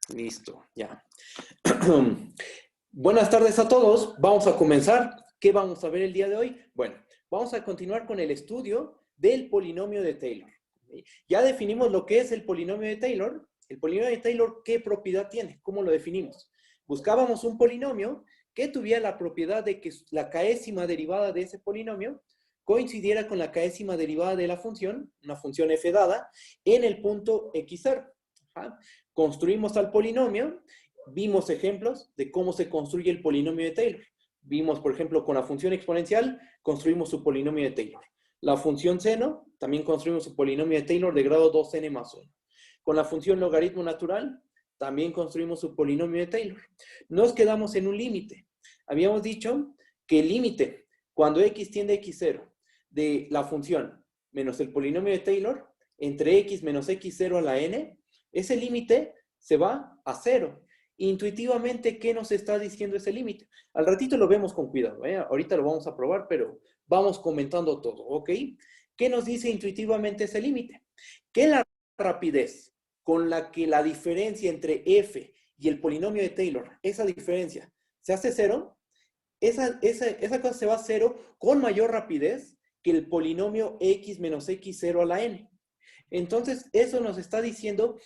Listo, ya. Buenas tardes a todos. Vamos a comenzar. ¿Qué vamos a ver el día de hoy? Bueno, vamos a continuar con el estudio del polinomio de Taylor. Ya definimos lo que es el polinomio de Taylor. El polinomio de Taylor, ¿qué propiedad tiene? ¿Cómo lo definimos? Buscábamos un polinomio que tuviera la propiedad de que la késima derivada de ese polinomio coincidiera con la késima derivada de la función, una función f dada, en el punto x0. ¿Ja? Construimos al polinomio, vimos ejemplos de cómo se construye el polinomio de Taylor. Vimos, por ejemplo, con la función exponencial, construimos su polinomio de Taylor. La función seno, también construimos su polinomio de Taylor de grado 2n más 1. Con la función logaritmo natural, también construimos su polinomio de Taylor. Nos quedamos en un límite. Habíamos dicho que el límite, cuando x tiende a x0, de la función menos el polinomio de Taylor, entre x menos x0 a la n, ese límite se va a 0. Intuitivamente, ¿qué nos está diciendo ese límite? Al ratito lo vemos con cuidado, ¿eh? Ahorita lo vamos a probar, pero vamos comentando todo, ¿ok? ¿Qué nos dice intuitivamente ese límite? Que la rapidez con la que la diferencia entre f y el polinomio de Taylor, esa diferencia, se hace 0, esa cosa se va a 0 con mayor rapidez que el polinomio x menos x0 a la n. Entonces, eso nos está diciendo,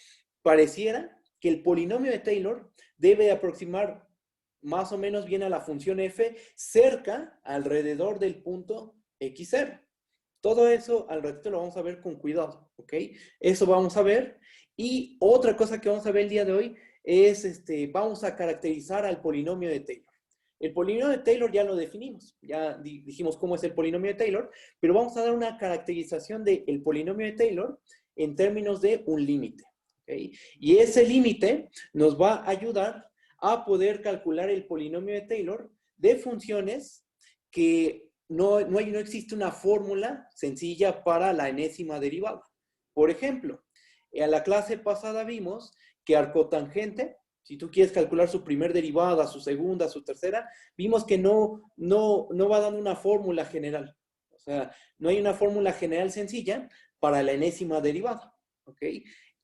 pareciera que el polinomio de Taylor debe aproximar más o menos bien a la función f cerca, alrededor del punto x0. Todo eso al ratito lo vamos a ver con cuidado, ¿ok? Eso vamos a ver. Y otra cosa que vamos a ver el día de hoy es, vamos a caracterizar al polinomio de Taylor. El polinomio de Taylor ya lo definimos, ya dijimos cómo es el polinomio de Taylor, pero vamos a dar una caracterización del polinomio de Taylor en términos de un límite. ¿Okay? Y ese límite nos va a ayudar a poder calcular el polinomio de Taylor de funciones que no existe una fórmula sencilla para la enésima derivada. Por ejemplo, en la clase pasada vimos que arcotangente, si tú quieres calcular su primer derivada, su segunda, su tercera, vimos que no va dando una fórmula general. O sea, no hay una fórmula general sencilla para la enésima derivada. ¿Ok?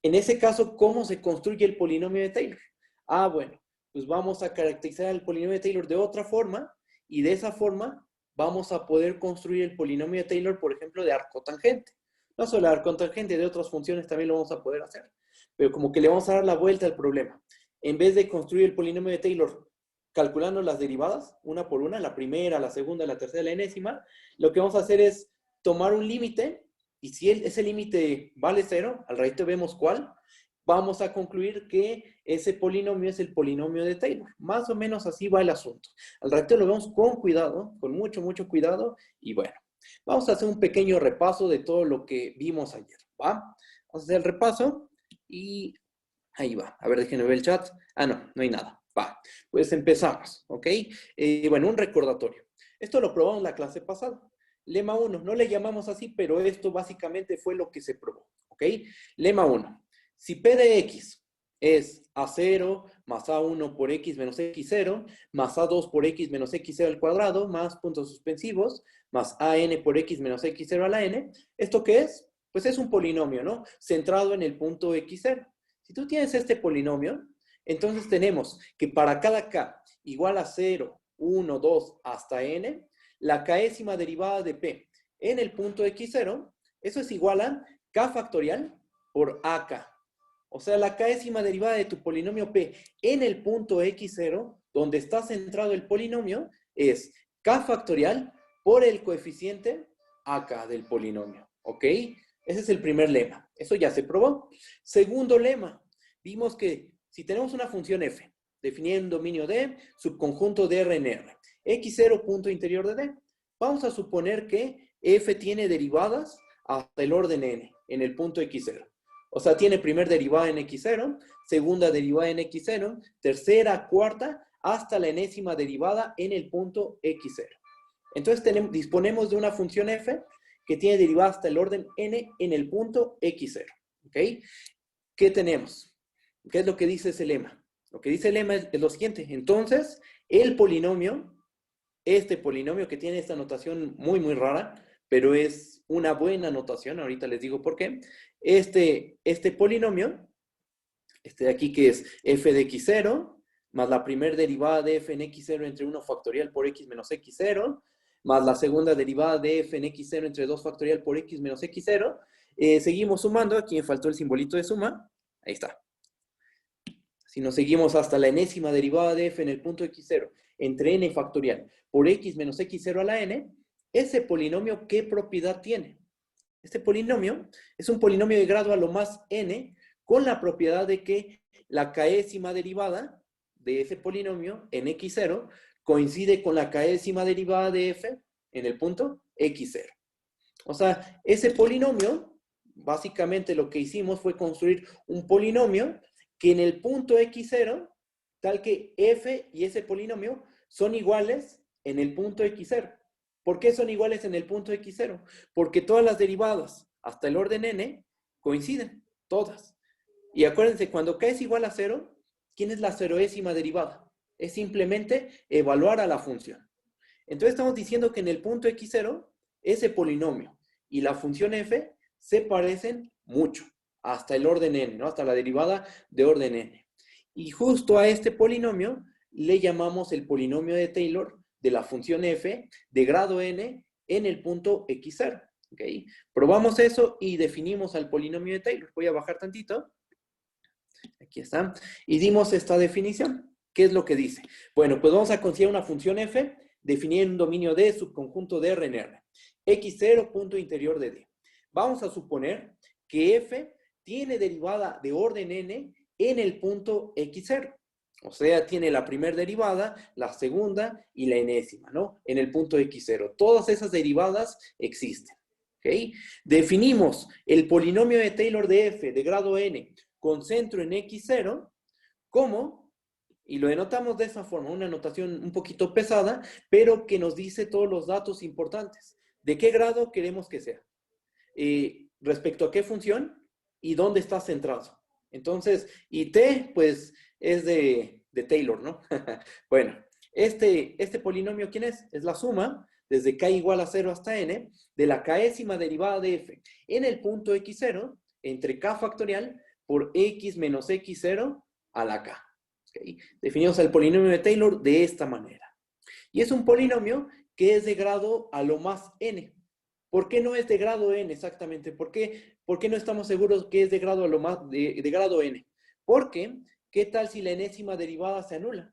En ese caso, ¿cómo se construye el polinomio de Taylor? Ah, bueno, pues vamos a caracterizar el polinomio de Taylor de otra forma y de esa forma vamos a poder construir el polinomio de Taylor, por ejemplo, de arcotangente. No solo de arcotangente, de otras funciones también lo vamos a poder hacer. Pero como que le vamos a dar la vuelta al problema. En vez de construir el polinomio de Taylor calculando las derivadas, una por una, la primera, la segunda, la tercera, la enésima, lo que vamos a hacer es tomar un límite, y si ese límite vale 0, al ratito vemos cuál, vamos a concluir que ese polinomio es el polinomio de Taylor. Más o menos así va el asunto. Al ratito lo vemos con cuidado, con mucho, mucho cuidado, y bueno, vamos a hacer un pequeño repaso de todo lo que vimos ayer, ¿va? Vamos a hacer el repaso, y ahí va. A ver, déjenme ver el chat. Ah, no hay nada. Va. Pues empezamos, ¿ok? Bueno, un recordatorio. Esto lo probamos la clase pasada. Lema 1, no le llamamos así, pero esto básicamente fue lo que se probó, ¿ok? Lema 1. Si P de X es A0 más A1 por X menos X0, más A2 por X menos X0 al cuadrado, más puntos suspensivos, más AN por X menos X0 a la N, ¿esto qué es? Pues es un polinomio, ¿no? Centrado en el punto X0. Si tú tienes este polinomio, entonces tenemos que para cada k igual a 0, 1, 2 hasta n, la késima derivada de p en el punto x0, eso es igual a k factorial por ak. O sea, la késima derivada de tu polinomio p en el punto x0, donde está centrado el polinomio, es k factorial por el coeficiente ak del polinomio. ¿Ok? Ese es el primer lema. Eso ya se probó. Segundo lema. Vimos que si tenemos una función f, definida en dominio D, subconjunto de R en R, x0 punto interior de D, vamos a suponer que f tiene derivadas hasta el orden n, en el punto x0. O sea, tiene primer derivada en x0, segunda derivada en x0, tercera, cuarta, hasta la enésima derivada en el punto x0. Entonces disponemos de una función f que tiene derivada hasta el orden n en el punto x0. ¿Ok? ¿Qué tenemos? ¿Qué es lo que dice ese lema? Lo que dice el lema es lo siguiente. Entonces, el polinomio, este polinomio que tiene esta notación muy, muy rara, pero es una buena notación, ahorita les digo por qué. Este polinomio este de aquí que es f de x0, más la primera derivada de f en x0 entre 1 factorial por x menos x0, más la segunda derivada de f en x0 entre 2 factorial por x menos x0. Seguimos sumando, aquí me faltó el simbolito de suma, ahí está. Si nos seguimos hasta la enésima derivada de f en el punto x0 entre n factorial por x menos x0 a la n, ese polinomio, ¿qué propiedad tiene? Este polinomio es un polinomio de grado a lo más n con la propiedad de que la késima derivada de ese polinomio en x0 coincide con la késima derivada de f en el punto x0. O sea, ese polinomio, básicamente lo que hicimos fue construir un polinomio que en el punto x0, tal que f y ese polinomio son iguales en el punto x0. ¿Por qué son iguales en el punto x0? Porque todas las derivadas, hasta el orden n, coinciden, todas. Y acuérdense, cuando k es igual a 0, ¿quién es la ceroésima derivada? Es simplemente evaluar a la función. Entonces estamos diciendo que en el punto x0, ese polinomio y la función f se parecen mucho, hasta el orden n, ¿no? Hasta la derivada de orden n. Y justo a este polinomio le llamamos el polinomio de Taylor de la función f de grado n en el punto x0. ¿Okay? Probamos eso y definimos al polinomio de Taylor. Voy a bajar tantito. Aquí está. Y dimos esta definición. ¿Qué es lo que dice? Bueno, pues vamos a considerar una función f definida en un dominio D, subconjunto de R en R. x0, punto interior de D. Vamos a suponer que f tiene derivada de orden n en el punto x0. O sea, tiene la primera derivada, la segunda y la enésima, ¿no? En el punto x0. Todas esas derivadas existen. ¿Ok? Definimos el polinomio de Taylor de f de grado n con centro en x0 como, y lo denotamos de esa forma, una notación un poquito pesada, pero que nos dice todos los datos importantes. ¿De qué grado queremos que sea? Respecto a qué función y dónde está centrado. Entonces, y t, pues, es de Taylor, ¿no? Bueno, este polinomio, ¿quién es? Es la suma, desde k igual a 0 hasta n, de la késima derivada de f en el punto x0 entre k factorial por x menos x0 a la k. ¿Okay? Definimos el polinomio de Taylor de esta manera. Y es un polinomio que es de grado a lo más n. ¿Por qué no es de grado n exactamente? ¿Por qué no estamos seguros que es de grado a lo más de grado n? Porque, ¿qué tal si la enésima derivada se anula?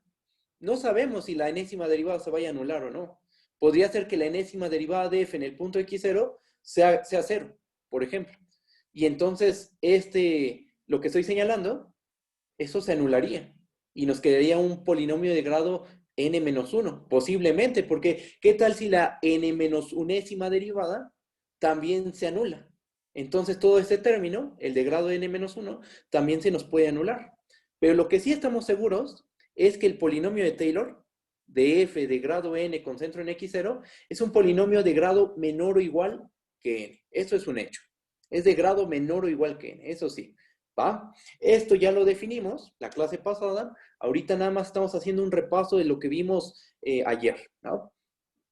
No sabemos si la enésima derivada se vaya a anular o no. Podría ser que la enésima derivada de f en el punto x0 sea 0, por ejemplo. Y entonces, lo que estoy señalando, eso se anularía. Y nos quedaría un polinomio de grado n-1, posiblemente, porque ¿qué tal si la n-unésima derivada también se anula? Entonces todo este término, el de grado n-1, también se nos puede anular. Pero lo que sí estamos seguros es que el polinomio de Taylor, de f de grado n con centro en x0, es un polinomio de grado menor o igual que n. Eso es un hecho. Es de grado menor o igual que n, eso sí. ¿Va? Esto ya lo definimos la clase pasada. Ahorita nada más estamos haciendo un repaso de lo que vimos ayer, ¿no?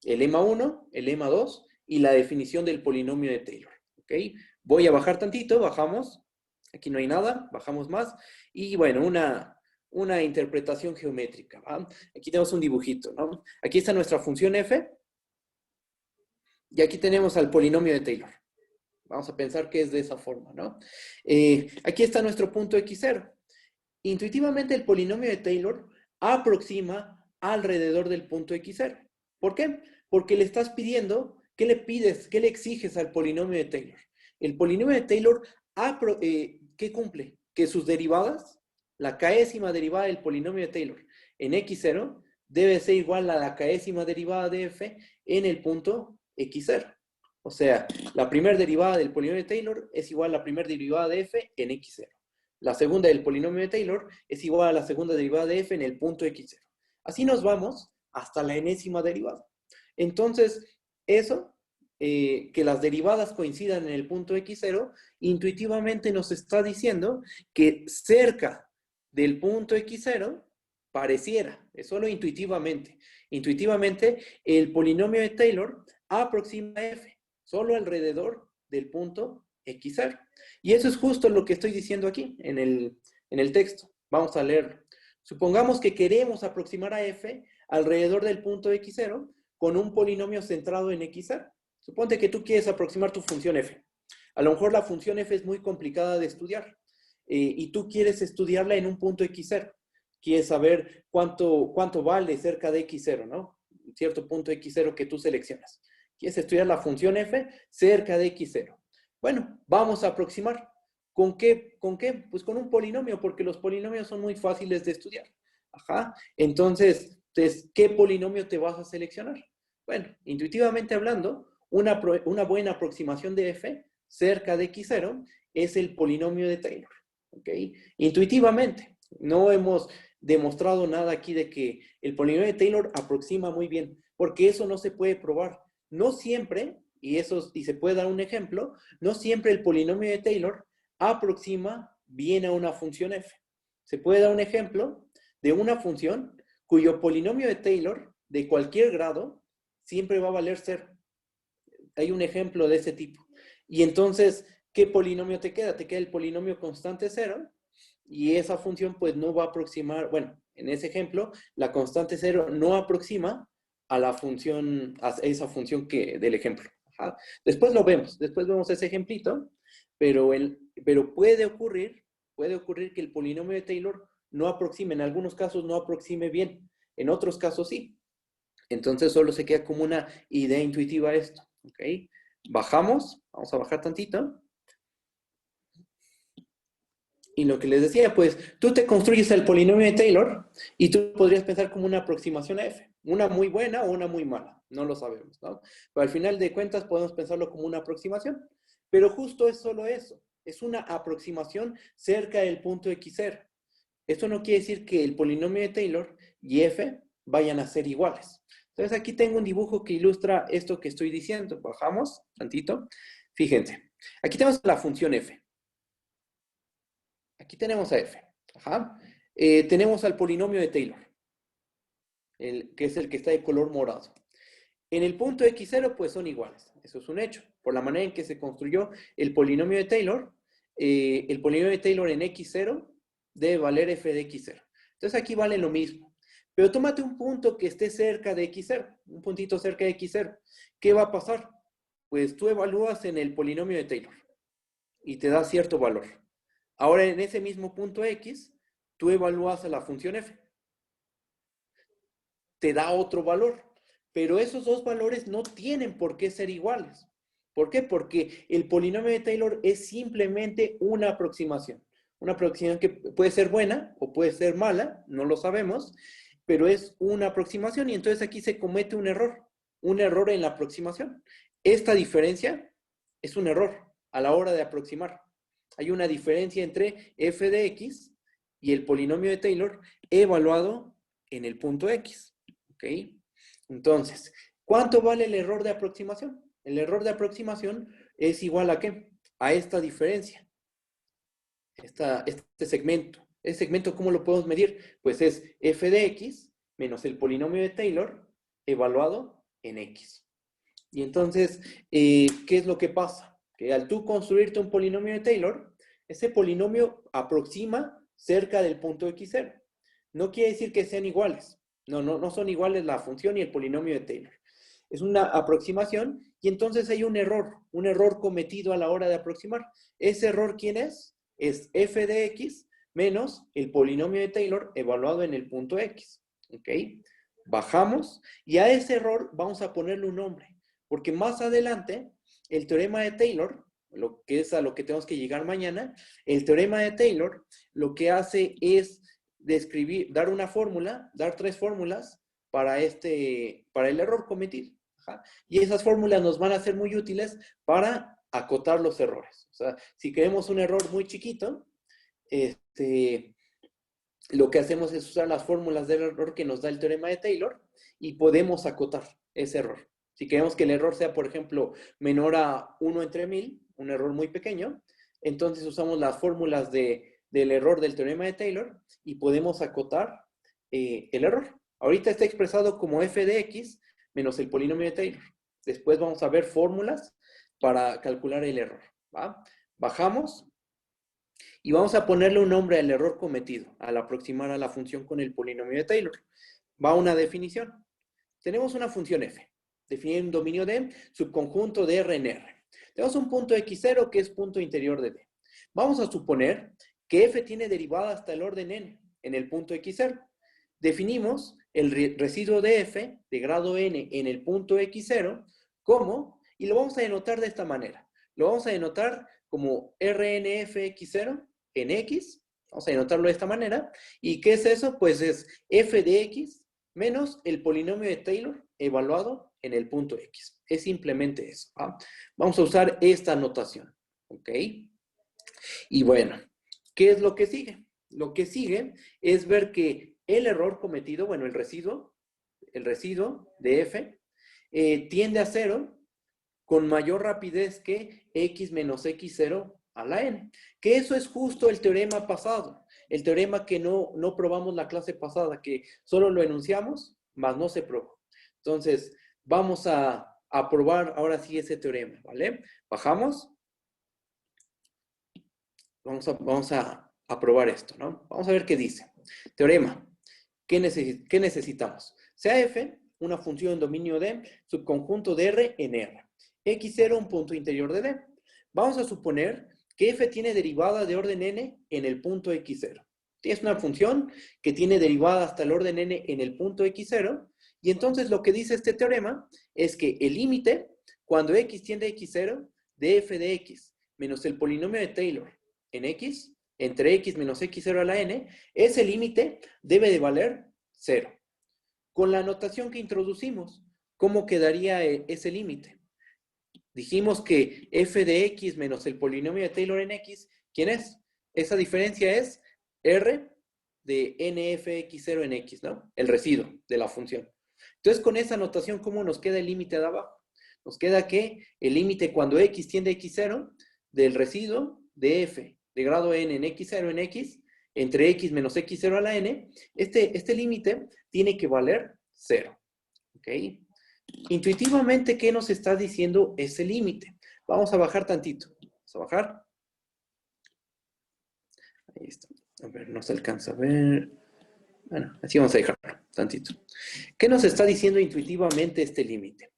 El lema 1, el lema 2 y la definición del polinomio de Taylor. ¿Ok? Voy a bajar tantito, bajamos. Aquí no hay nada, bajamos más. Y bueno, una interpretación geométrica. ¿Va? Aquí tenemos un dibujito, ¿no? Aquí está nuestra función f. Y aquí tenemos al polinomio de Taylor. Vamos a pensar que es de esa forma, ¿no? Aquí está nuestro punto x0. Intuitivamente el polinomio de Taylor aproxima alrededor del punto x0. ¿Por qué? Porque le estás pidiendo, ¿qué le pides, qué le exiges al polinomio de Taylor? El polinomio de Taylor, ¿qué cumple? Que sus derivadas, la késima derivada del polinomio de Taylor en x0 debe ser igual a la késima derivada de f en el punto x0. O sea, la primera derivada del polinomio de Taylor es igual a la primera derivada de f en x0. La segunda del polinomio de Taylor es igual a la segunda derivada de f en el punto x0. Así nos vamos hasta la enésima derivada. Entonces, eso, que las derivadas coincidan en el punto x0, intuitivamente nos está diciendo que cerca del punto x0 pareciera, es solo intuitivamente. Intuitivamente, el polinomio de Taylor aproxima a f, solo alrededor del punto x0. Y eso es justo lo que estoy diciendo aquí, en en el texto. Vamos a leerlo. Supongamos que queremos aproximar a f alrededor del punto x0 con un polinomio centrado en x0. Suponte que tú quieres aproximar tu función f. A lo mejor la función f es muy complicada de estudiar y tú quieres estudiarla en un punto x0. Quieres saber cuánto vale cerca de x0, ¿no? Cierto punto x0 que tú seleccionas. Quieres estudiar la función f cerca de x0. Bueno, vamos a aproximar. ¿Con qué? ¿Con qué? Pues con un polinomio, porque los polinomios son muy fáciles de estudiar. Ajá. Entonces, ¿qué polinomio te vas a seleccionar? Bueno, intuitivamente hablando, una buena aproximación de f cerca de x0 es el polinomio de Taylor. ¿Ok? Intuitivamente. No hemos demostrado nada aquí de que el polinomio de Taylor aproxima muy bien, porque eso no se puede probar. No siempre, y se puede dar un ejemplo, no siempre el polinomio de Taylor aproxima bien a una función f. Se puede dar un ejemplo de una función cuyo polinomio de Taylor de cualquier grado siempre va a valer 0. Hay un ejemplo de ese tipo. Y entonces, ¿qué polinomio te queda? Te queda el polinomio constante 0 y esa función pues no va a aproximar, bueno, en ese ejemplo, la constante 0 no aproxima a la función, a esa función del ejemplo. Ajá. Después vemos ese ejemplito, pero puede ocurrir que el polinomio de Taylor no aproxime, en algunos casos no aproxime bien, en otros casos sí. Entonces solo se queda como una idea intuitiva esto, ¿ok? Bajamos, vamos a bajar tantito. Y lo que les decía, pues, tú te construyes el polinomio de Taylor y tú podrías pensar como una aproximación a f. Una muy buena o una muy mala, no lo sabemos, ¿no? Pero al final de cuentas podemos pensarlo como una aproximación. Pero justo es solo eso, es una aproximación cerca del punto x0. Esto no quiere decir que el polinomio de Taylor y f vayan a ser iguales. Entonces aquí tengo un dibujo que ilustra esto que estoy diciendo. Bajamos tantito. Fíjense, aquí tenemos la función f. Aquí tenemos a f. Ajá. Tenemos al polinomio de Taylor, que es el que está de color morado. En el punto x0, pues son iguales. Eso es un hecho. Por la manera en que se construyó el polinomio de Taylor en x0 debe valer f de x0. Entonces aquí vale lo mismo. Pero tómate un punto que esté cerca de x0, un puntito cerca de x0. ¿Qué va a pasar? Pues tú evalúas en el polinomio de Taylor y te da cierto valor. Ahora en ese mismo punto x, tú evalúas a la función f. Te da otro valor. Pero esos dos valores no tienen por qué ser iguales. ¿Por qué? Porque el polinomio de Taylor es simplemente una aproximación. Una aproximación que puede ser buena o puede ser mala, no lo sabemos, pero es una aproximación y entonces aquí se comete un error en la aproximación. Esta diferencia es un error a la hora de aproximar. Hay una diferencia entre f de x y el polinomio de Taylor evaluado en el punto x. ¿Ok? Entonces, ¿cuánto vale el error de aproximación? El error de aproximación es igual a ¿qué? A esta diferencia. Este segmento. ¿Ese segmento cómo lo podemos medir? Pues es f de x menos el polinomio de Taylor evaluado en x. Y entonces, ¿qué es lo que pasa? Que al tú construirte un polinomio de Taylor, ese polinomio aproxima cerca del punto x0. No quiere decir que sean iguales. No son iguales la función y el polinomio de Taylor. Es una aproximación y entonces hay un error cometido a la hora de aproximar. ¿Ese error quién es? Es f de x menos el polinomio de Taylor evaluado en el punto x. ¿Ok? Bajamos y a ese error vamos a ponerle un nombre. Porque más adelante, el teorema de Taylor, lo que es a lo que tenemos que llegar mañana, el teorema de Taylor lo que hace es dar una fórmula, dar 3 fórmulas para el error cometido. Ajá. Y esas fórmulas nos van a ser muy útiles para acotar los errores. O sea, si queremos un error muy chiquito, lo que hacemos es usar las fórmulas del error que nos da el teorema de Taylor y podemos acotar ese error. Si queremos que el error sea, por ejemplo, menor a 1 entre 1000, un error muy pequeño, entonces usamos las fórmulas del error del teorema de Taylor y podemos acotar el error. Ahorita está expresado como f de x menos el polinomio de Taylor. Después vamos a ver fórmulas para calcular el error. ¿Va? Bajamos Y vamos a ponerle un nombre al error cometido al aproximar a la función con el polinomio de Taylor. Va una definición. Tenemos una función f, definida en un dominio de subconjunto de R en R. Tenemos un punto x0 que es punto interior de D. Vamos a suponer que f tiene derivada hasta el orden n en el punto x0. Definimos el residuo de f de grado n en el punto x0 como, y lo vamos a denotar de esta manera. Lo vamos a denotar como RNFX0 en x. Vamos a denotarlo de esta manera. ¿Y qué es eso? Pues es f de x menos el polinomio de Taylor evaluado en el punto x. Es simplemente eso. ¿Ah? Vamos a usar esta notación. ¿Ok? Y bueno, ¿qué es lo que sigue? Lo que sigue es ver que el error cometido, bueno, el residuo de f, tiende a 0 con mayor rapidez que x menos x0 a la n. Que eso es justo el teorema pasado. El teorema que no probamos la clase pasada, que solo lo enunciamos, mas no se probó. Entonces, vamos a probar ahora sí ese teorema, ¿vale? Bajamos. Vamos a probar esto, ¿no? Vamos a ver qué dice. Teorema. ¿Qué necesitamos? Sea f una función en dominio de subconjunto de R en R. X0 un punto interior de D. Vamos a suponer que f tiene derivada de orden n en el punto x0. Es una función que tiene derivada hasta el orden n en el punto x0. Y entonces lo que dice este teorema es que el límite, cuando x tiende a x0, de f de x menos el polinomio de Taylor en x, entre x menos x0 a la n, ese límite debe de valer 0. Con la notación que introducimos, ¿cómo quedaría ese límite? Dijimos que f de x menos el polinomio de Taylor en x, ¿quién es? Esa diferencia es r de nfx0 en x, ¿no? El residuo de la función. Entonces, con esa notación, ¿cómo nos queda el límite de abajo? Nos queda que el límite cuando x tiende a x0 del residuo de f de grado n en x0 en x, entre x menos x0 a la n, este límite tiene que valer 0. ¿Ok? Intuitivamente, ¿qué nos está diciendo ese límite? Vamos a bajar tantito. Vamos a bajar. Ahí está. A ver, no se alcanza a ver. Bueno, así vamos a dejarlo tantito. ¿Qué nos está diciendo intuitivamente este límite?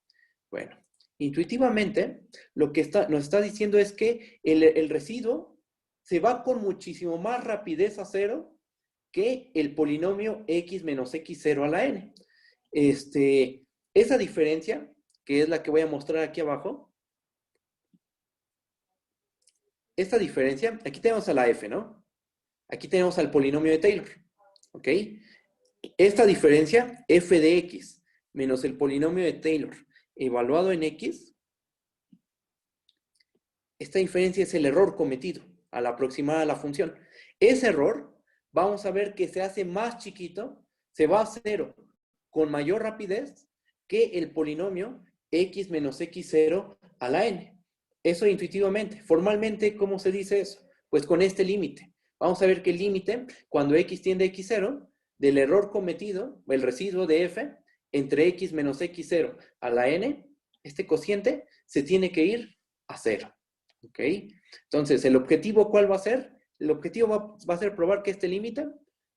Bueno, intuitivamente lo que nos está diciendo es que el residuo se va con muchísimo más rapidez a 0 que el polinomio x menos x0 a la n. Esa diferencia, que es la que voy a mostrar aquí abajo, esta diferencia, aquí tenemos a la f, ¿no? Aquí tenemos al polinomio de Taylor, ¿ok? Esta diferencia, f de x menos el polinomio de Taylor evaluado en x, esta diferencia es el error cometido al aproximar a la función. Ese error, vamos a ver que se hace más chiquito, se va a 0 con mayor rapidez que el polinomio x menos x0 a la n. Eso intuitivamente. Formalmente, ¿cómo se dice eso? Pues con este límite. Vamos a ver que el límite, cuando x tiende a x0, del error cometido, el residuo de f, entre x menos x0 a la n, este cociente se tiene que ir a 0. ¿Ok? Entonces, ¿el objetivo cuál va a ser? El objetivo va a ser probar que este límite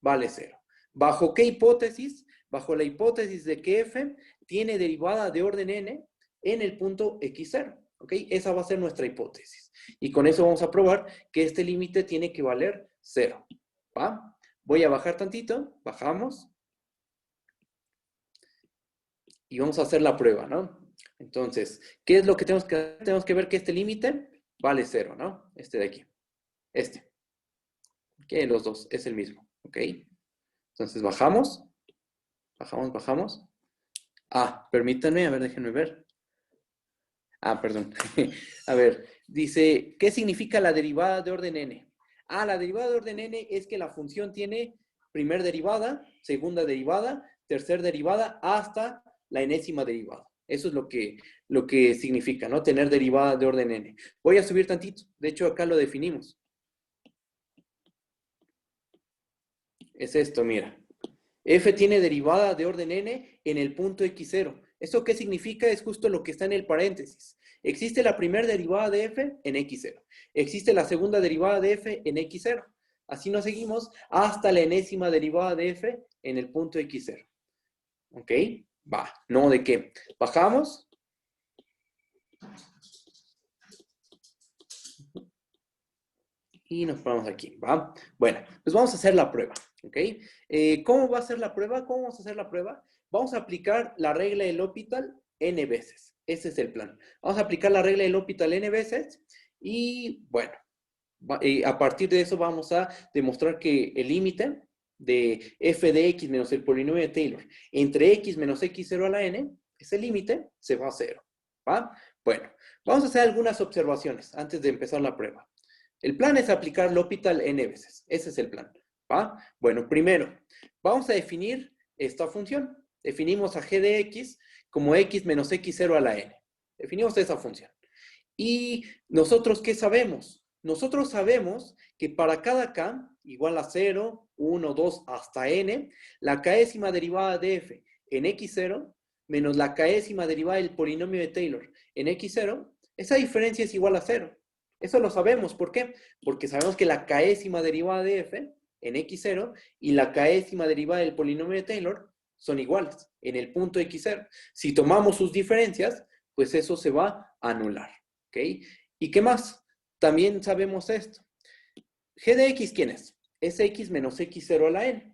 vale 0. ¿Bajo qué hipótesis? Bajo la hipótesis de que f tiene derivada de orden n en el punto x0. ¿Ok? Esa va a ser nuestra hipótesis. Y con eso vamos a probar que este límite tiene que valer 0. ¿Va? Voy a bajar tantito. Bajamos. Y vamos a hacer la prueba, ¿no? Entonces, ¿qué es lo que tenemos que hacer? Tenemos que ver que este límite vale 0, ¿no? Este de aquí. Este. Que los dos es el mismo. ¿Ok? Entonces bajamos. Bajamos. Ah, permítanme, a ver, déjenme ver. Ah, perdón. A ver, dice, ¿qué significa la derivada de orden n? Ah, la derivada de orden n es que la función tiene primer derivada, segunda derivada, tercer derivada, hasta la enésima derivada. Eso es lo que significa, ¿no? Tener derivada de orden n. Voy a subir tantito. De hecho, acá lo definimos. Es esto, mira. F tiene derivada de orden n en el punto x0. ¿Esto qué significa? Es justo lo que está en el paréntesis. Existe la primera derivada de f en x0. Existe la segunda derivada de f en x0. Así nos seguimos hasta la enésima derivada de f en el punto x0. ¿Ok? Va. ¿No de qué? Bajamos. Y nos ponemos aquí, ¿va? Bueno, pues vamos a hacer la prueba, ¿ok? ¿Cómo va a ser la prueba? ¿Cómo vamos a hacer la prueba? Vamos a aplicar la regla del L'Hopital n veces. Ese es el plan. Vamos a aplicar la regla del L'Hopital n veces y, bueno, a partir de eso vamos a demostrar que el límite de f de x menos el polinomio de Taylor entre x menos x0 a la n, ese límite se va a 0, ¿va? Bueno, vamos a hacer algunas observaciones antes de empezar la prueba. El plan es aplicar L'Hopital n veces. Ese es el plan, ¿va? Bueno, primero, vamos a definir esta función. Definimos a g de x como x menos x0 a la n. Definimos esa función. ¿Y nosotros qué sabemos? Nosotros sabemos que para cada k igual a 0, 1, 2 hasta n, la késima derivada de f en x0 menos la késima derivada del polinomio de Taylor en x0, esa diferencia es igual a 0. Eso lo sabemos. ¿Por qué? Porque sabemos que la késima derivada de f en x0 y la késima derivada del polinomio de Taylor son iguales en el punto x0. Si tomamos sus diferencias, pues eso se va a anular. ¿Ok? ¿Y qué más? También sabemos esto. G de x, ¿quién es? Es x menos x0 a la n.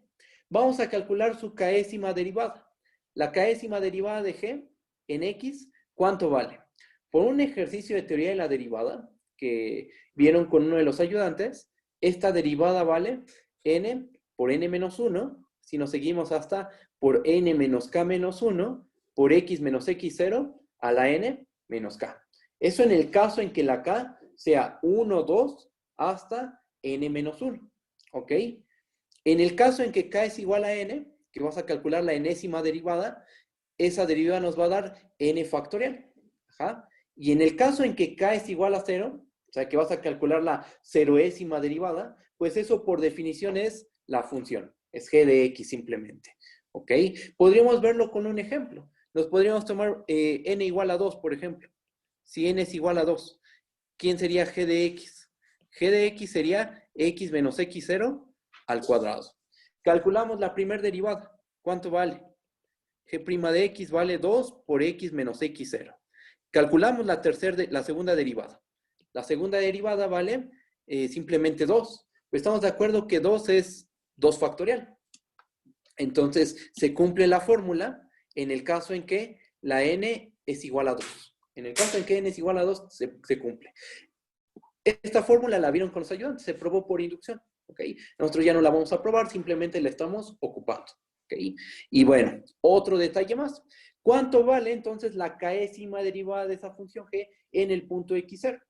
Vamos a calcular su késima derivada. La késima derivada de g en x, ¿cuánto vale? Por un ejercicio de teoría de la derivada que vieron con uno de los ayudantes, esta derivada vale n por n menos 1, si nos seguimos hasta por n menos k menos 1, por x menos x0 a la n menos k. Eso en el caso en que la k sea 1, 2 hasta n menos 1. ¿Ok? En el caso en que k es igual a n, que vas a calcular la enésima derivada, esa derivada nos va a dar n factorial. Ajá. Y en el caso en que k es igual a 0, o sea que vas a calcular la ceroésima derivada, pues eso por definición es la función. Es g de x simplemente. ¿Ok? Podríamos verlo con un ejemplo. Nos podríamos tomar n igual a 2, por ejemplo. Si n es igual a 2, ¿quién sería g de x? G de x sería x menos x0 al cuadrado. Calculamos la primera derivada. ¿Cuánto vale? G' de x vale 2 por x menos x0. Calculamos la segunda derivada. La segunda derivada vale simplemente 2. Estamos de acuerdo que 2 es 2 factorial. Entonces, se cumple la fórmula en el caso en que la n es igual a 2. En el caso en que n es igual a 2, se cumple. Esta fórmula la vieron con los ayudantes, se probó por inducción. ¿Ok? Nosotros ya no la vamos a probar, simplemente la estamos ocupando. ¿Ok? Y bueno, otro detalle más. ¿Cuánto vale entonces la késima derivada de esa función g en el punto x0?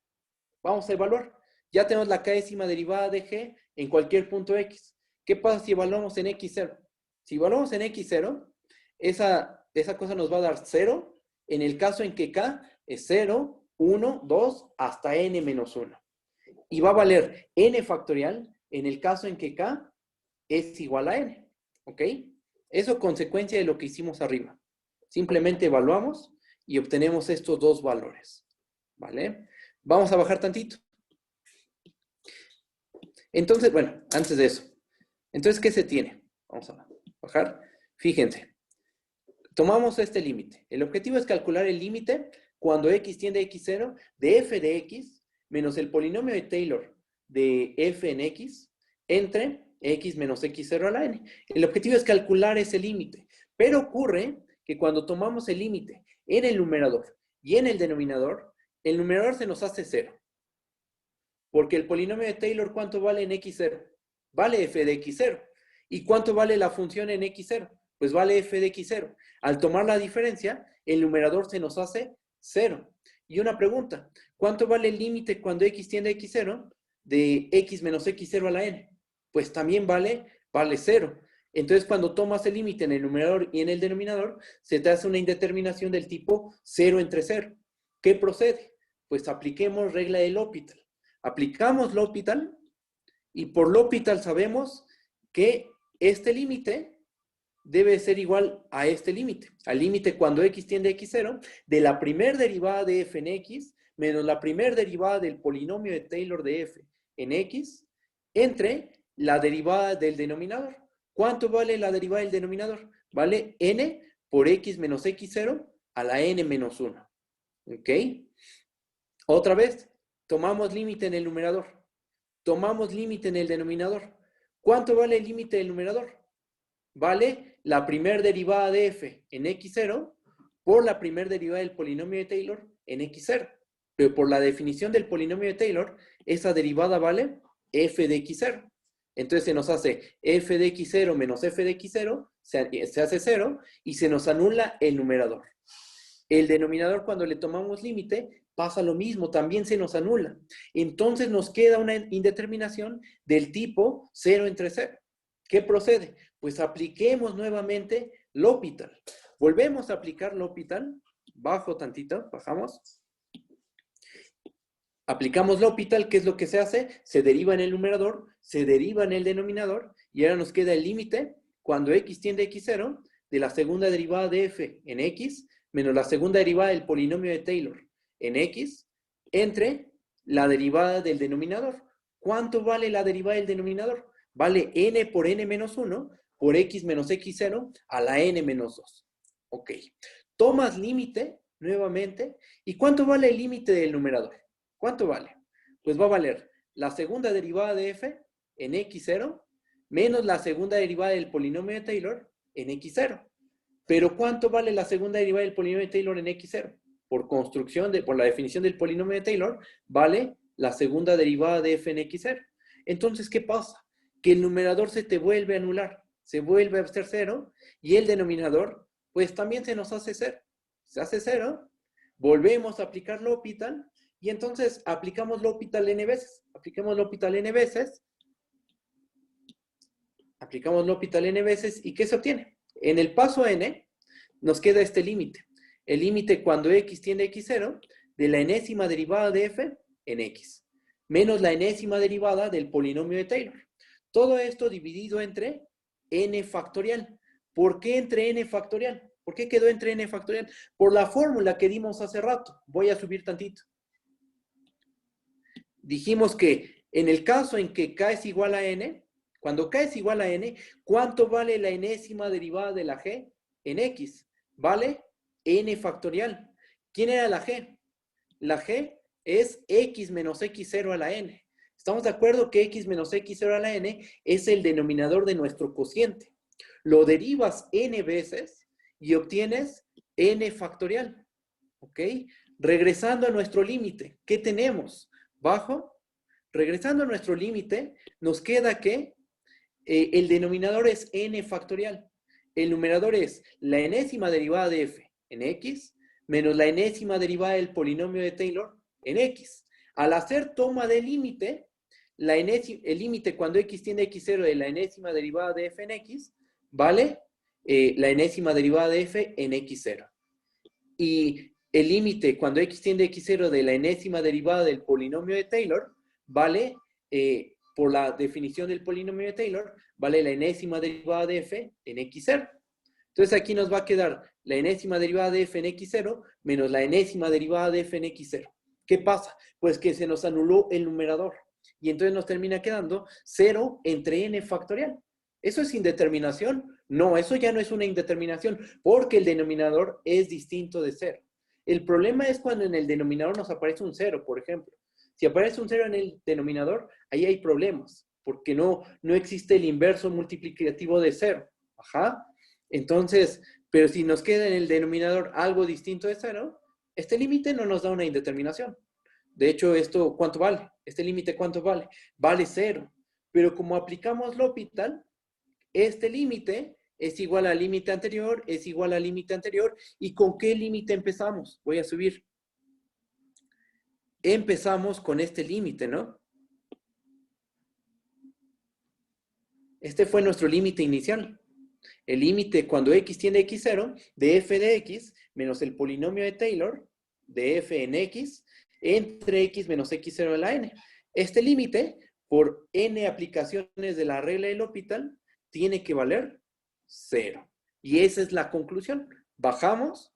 Vamos a evaluar. Ya tenemos la késima derivada de g en cualquier punto x. ¿Qué pasa si evaluamos en x0? Si evaluamos en x0, esa cosa nos va a dar 0 en el caso en que k es 0, 1, 2, hasta n menos 1. Y va a valer n factorial en el caso en que k es igual a n. ¿Ok? Eso consecuencia de lo que hicimos arriba. Simplemente evaluamos y obtenemos estos dos valores. ¿Vale? Vamos a bajar tantito. Entonces, bueno, antes de eso. Entonces, ¿qué se tiene? Vamos a bajar. Fíjense. Tomamos este límite. El objetivo es calcular el límite cuando x tiende a x0 de f de x menos el polinomio de Taylor de f en x entre x menos x0 a la n. El objetivo es calcular ese límite. Pero ocurre que cuando tomamos el límite en el numerador y en el denominador, el numerador se nos hace 0. Porque el polinomio de Taylor, ¿cuánto vale en x0? Vale f de x0. ¿Y cuánto vale la función en x0? Pues vale f de x0. Al tomar la diferencia, el numerador se nos hace 0. Y una pregunta, ¿cuánto vale el límite cuando x tiende a x0 de x menos x0 a la n? Pues también vale 0. Entonces, cuando tomas el límite en el numerador y en el denominador, se te hace una indeterminación del tipo 0 entre 0. ¿Qué procede? Pues apliquemos regla del L'Hopital. Aplicamos L'Hopital y por L'Hopital sabemos que este límite debe ser igual a este límite. Al límite cuando x tiende a x0 de la primer derivada de f en x menos la primer derivada del polinomio de Taylor de f en x entre la derivada del denominador. ¿Cuánto vale la derivada del denominador? Vale n por x menos x0 a la n menos 1. ¿Ok? Otra vez, tomamos límite en el numerador. Tomamos límite en el denominador. ¿Cuánto vale el límite del numerador? Vale la primer derivada de f en x0 por la primer derivada del polinomio de Taylor en x0. Pero por la definición del polinomio de Taylor, esa derivada vale f de x0. Entonces se nos hace f de x0 menos f de x0, se hace 0 y se nos anula el numerador. El denominador, cuando le tomamos límite, pasa lo mismo, también se nos anula. Entonces nos queda una indeterminación del tipo 0 entre 0. ¿Qué procede? Pues apliquemos nuevamente L'Hopital. Volvemos a aplicar L'Hopital. Bajo tantito, bajamos. Aplicamos L'Hopital. ¿Qué es lo que se hace? Se deriva en el numerador, se deriva en el denominador, y ahora nos queda el límite cuando x tiende a x0 de la segunda derivada de f en x menos la segunda derivada del polinomio de Taylor en x entre la derivada del denominador. ¿Cuánto vale la derivada del denominador? Vale n por n menos 1 por x menos x0 a la n menos 2. Ok. Tomas límite nuevamente. ¿Y cuánto vale el límite del numerador? ¿Cuánto vale? Pues va a valer la segunda derivada de f en x0 menos la segunda derivada del polinomio de Taylor en x0. Pero ¿cuánto vale la segunda derivada del polinomio de Taylor en x0? Por la definición del polinomio de Taylor, vale la segunda derivada de f en x0. Entonces, ¿qué pasa? Que el numerador se te vuelve a anular, se vuelve a ser 0, y el denominador, pues también se nos hace 0. Se hace 0, volvemos a aplicar L'Hopital, y entonces aplicamos L'Hopital n veces. Aplicamos L'Hopital n veces. Aplicamos L'Hopital n veces, ¿y qué se obtiene? En el paso n, nos queda este límite. El límite cuando x tiende a x0 de la enésima derivada de f en x, menos la enésima derivada del polinomio de Taylor. Todo esto dividido entre n factorial. ¿Por qué entre n factorial? ¿Por qué quedó entre n factorial? Por la fórmula que dimos hace rato. Voy a subir tantito. Dijimos que en el caso en que k es igual a n, cuando k es igual a n, ¿cuánto vale la enésima derivada de la g en x? Vale n factorial. ¿Quién era la g? La g es x menos x0 a la n. ¿Estamos de acuerdo que x menos x0 a la n es el denominador de nuestro cociente? Lo derivas n veces y obtienes n factorial. ¿Ok? Regresando a nuestro límite, ¿qué tenemos? Bajo. Regresando a nuestro límite, nos queda que el denominador es n factorial. El numerador es la enésima derivada de f en x menos la enésima derivada del polinomio de Taylor en x. Al hacer toma de límite, el límite cuando x tiende a x0 de la enésima derivada de f en x, vale la enésima derivada de f en x0. Y el límite cuando x tiende a x0 de la enésima derivada del polinomio de Taylor, vale, por la definición del polinomio de Taylor, vale la enésima derivada de f en x0. Entonces aquí nos va a quedar la enésima derivada de f en x0 menos la enésima derivada de f en x0. ¿Qué pasa? Pues que se nos anuló el numerador. Y entonces nos termina quedando 0 entre n factorial. ¿Eso es indeterminación? No, eso ya no es una indeterminación, porque el denominador es distinto de 0. El problema es cuando en el denominador nos aparece un 0, por ejemplo. Si aparece un 0 en el denominador, ahí hay problemas, porque no existe el inverso multiplicativo de 0. Ajá. Entonces, pero si nos queda en el denominador algo distinto de 0, este límite no nos da una indeterminación. De hecho, ¿esto cuánto vale? Este límite, ¿cuánto vale? Vale 0. Pero como aplicamos L'Hopital, este límite es igual al límite anterior, es igual al límite anterior. ¿Y con qué límite empezamos? Voy a subir. Empezamos con este límite, ¿no? Este fue nuestro límite inicial. El límite cuando x tiende a x0 de f de x menos el polinomio de Taylor de f en x entre x menos x0 a la n. Este límite, por n aplicaciones de la regla de L'Hopital, tiene que valer 0. Y esa es la conclusión. Bajamos.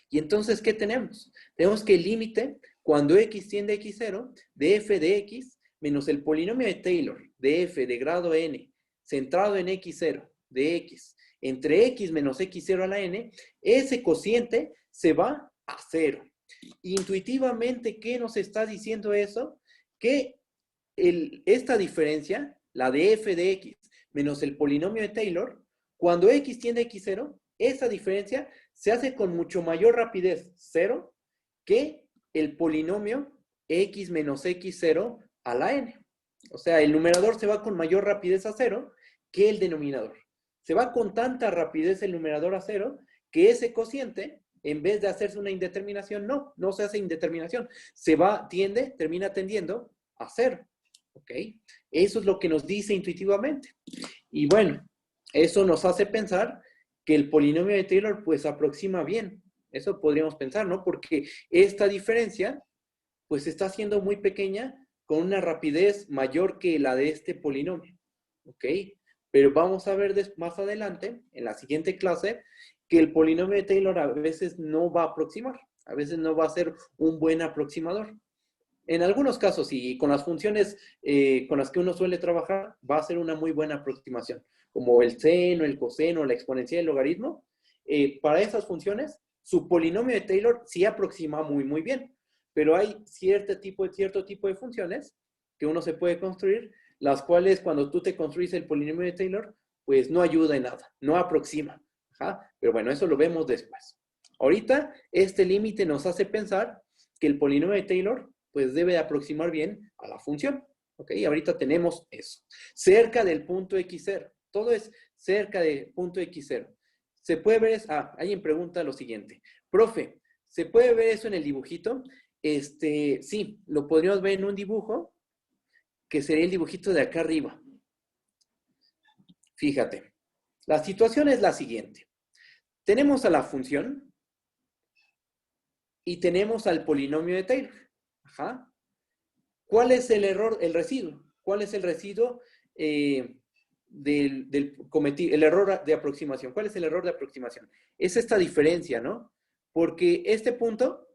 Y entonces, ¿qué tenemos? Tenemos que el límite, cuando x tiende a x0, de f de x menos el polinomio de Taylor de f de grado n, centrado en x0 de x, entre x menos x0 a la n, ese cociente se va a 0. Intuitivamente, ¿qué nos está diciendo eso? Que esta diferencia, la de f de x menos el polinomio de Taylor, cuando x tiende a x0, esa diferencia se hace con mucho mayor rapidez, 0, que el polinomio x menos x0 a la n. O sea, el numerador se va con mayor rapidez a 0 que el denominador. Se va con tanta rapidez el numerador a 0 que ese cociente, en vez de hacerse una indeterminación, no se hace indeterminación. Termina tendiendo a 0. ¿Ok? Eso es lo que nos dice intuitivamente. Y bueno, eso nos hace pensar que el polinomio de Taylor pues aproxima bien. Eso podríamos pensar, ¿no? Porque esta diferencia pues está siendo muy pequeña con una rapidez mayor que la de este polinomio. ¿Ok? Pero vamos a ver más adelante, en la siguiente clase, que el polinomio de Taylor a veces no va a aproximar. A veces no va a ser un buen aproximador. En algunos casos, y con las funciones con las que uno suele trabajar, va a ser una muy buena aproximación, como el seno, el coseno, la exponencial, el logaritmo. Para esas funciones, su polinomio de Taylor sí aproxima muy bien, pero hay cierto tipo de funciones que uno se puede construir, las cuales cuando tú te construyes el polinomio de Taylor, pues no ayuda en nada, no aproxima. Ajá. Pero bueno, eso lo vemos después. Ahorita, este límite nos hace pensar que el polinomio de Taylor pues debe de aproximar bien a la función. ¿Ok? Ahorita tenemos eso. Cerca del punto x0. Todo es cerca del punto x0. Se puede ver, alguien pregunta lo siguiente. Profe, ¿se puede ver eso en el dibujito? Sí, lo podríamos ver en un dibujo, que sería el dibujito de acá arriba. Fíjate. La situación es la siguiente. Tenemos a la función y tenemos al polinomio de Taylor. Ajá. ¿Cuál es el error, el residuo? ¿Cuál es el residuo el error de aproximación? ¿Cuál es el error de aproximación? Es esta diferencia, ¿no? Porque este punto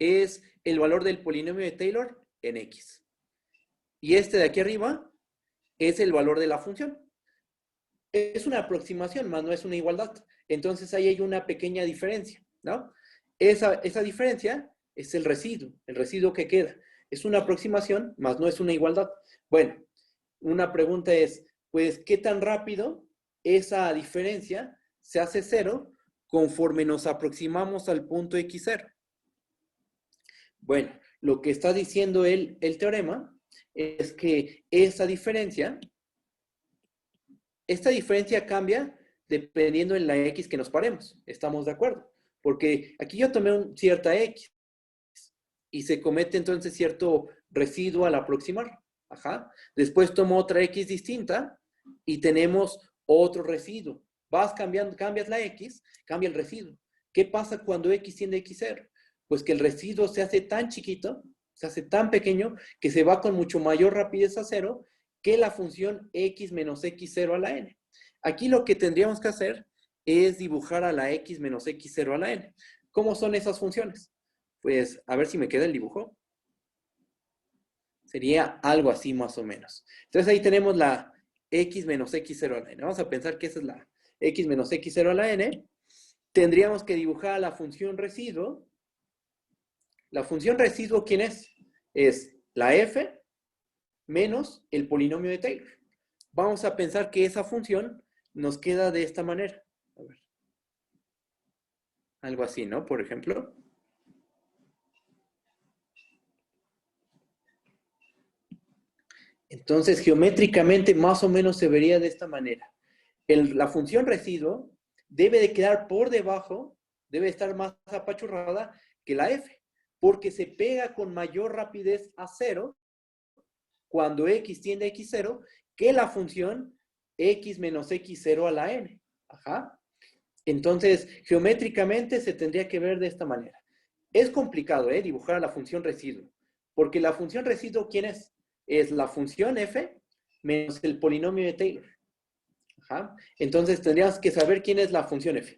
es el valor del polinomio de Taylor en x. Y este de aquí arriba es el valor de la función. Es una aproximación, más no es una igualdad. Entonces ahí hay una pequeña diferencia, ¿no? Esa diferencia es el residuo que queda. Es una aproximación, más no es una igualdad. Bueno, una pregunta es, pues, ¿qué tan rápido esa diferencia se hace 0 conforme nos aproximamos al punto x0? Bueno, lo que está diciendo el teorema es que esta diferencia cambia dependiendo en la x que nos paremos. ¿Estamos de acuerdo? Porque aquí yo tomé cierta x y se comete entonces cierto residuo al aproximar. Ajá. Después tomo otra x distinta y tenemos otro residuo. Cambias la x, cambia el residuo. ¿Qué pasa cuando x tiende a x0? Pues que el residuo se hace tan chiquito, se hace tan pequeño, que se va con mucho mayor rapidez a 0 que la función x menos x0 a la n. Aquí lo que tendríamos que hacer es dibujar a la x menos x0 a la n. ¿Cómo son esas funciones? Pues a ver si me queda el dibujo. Sería algo así más o menos. Entonces ahí tenemos la x menos x0 a la n. Vamos a pensar que esa es la x menos x0 a la n. Tendríamos que dibujar a la función residuo. La función residuo, ¿quién es? Es la f menos el polinomio de Taylor. Vamos a pensar que esa función nos queda de esta manera. A ver. Algo así, ¿no? Por ejemplo. Entonces, geométricamente, más o menos se vería de esta manera. La función residuo debe de quedar por debajo, debe estar más apachurrada que la f, porque se pega con mayor rapidez a 0 cuando x tiende a x0 que la función x menos x0 a la n. Ajá. Entonces, geométricamente se tendría que ver de esta manera. Es complicado, dibujar a la función residuo, porque la función residuo, ¿quién es? Es la función f menos el polinomio de Taylor. Ajá. Entonces tendrías que saber quién es la función f.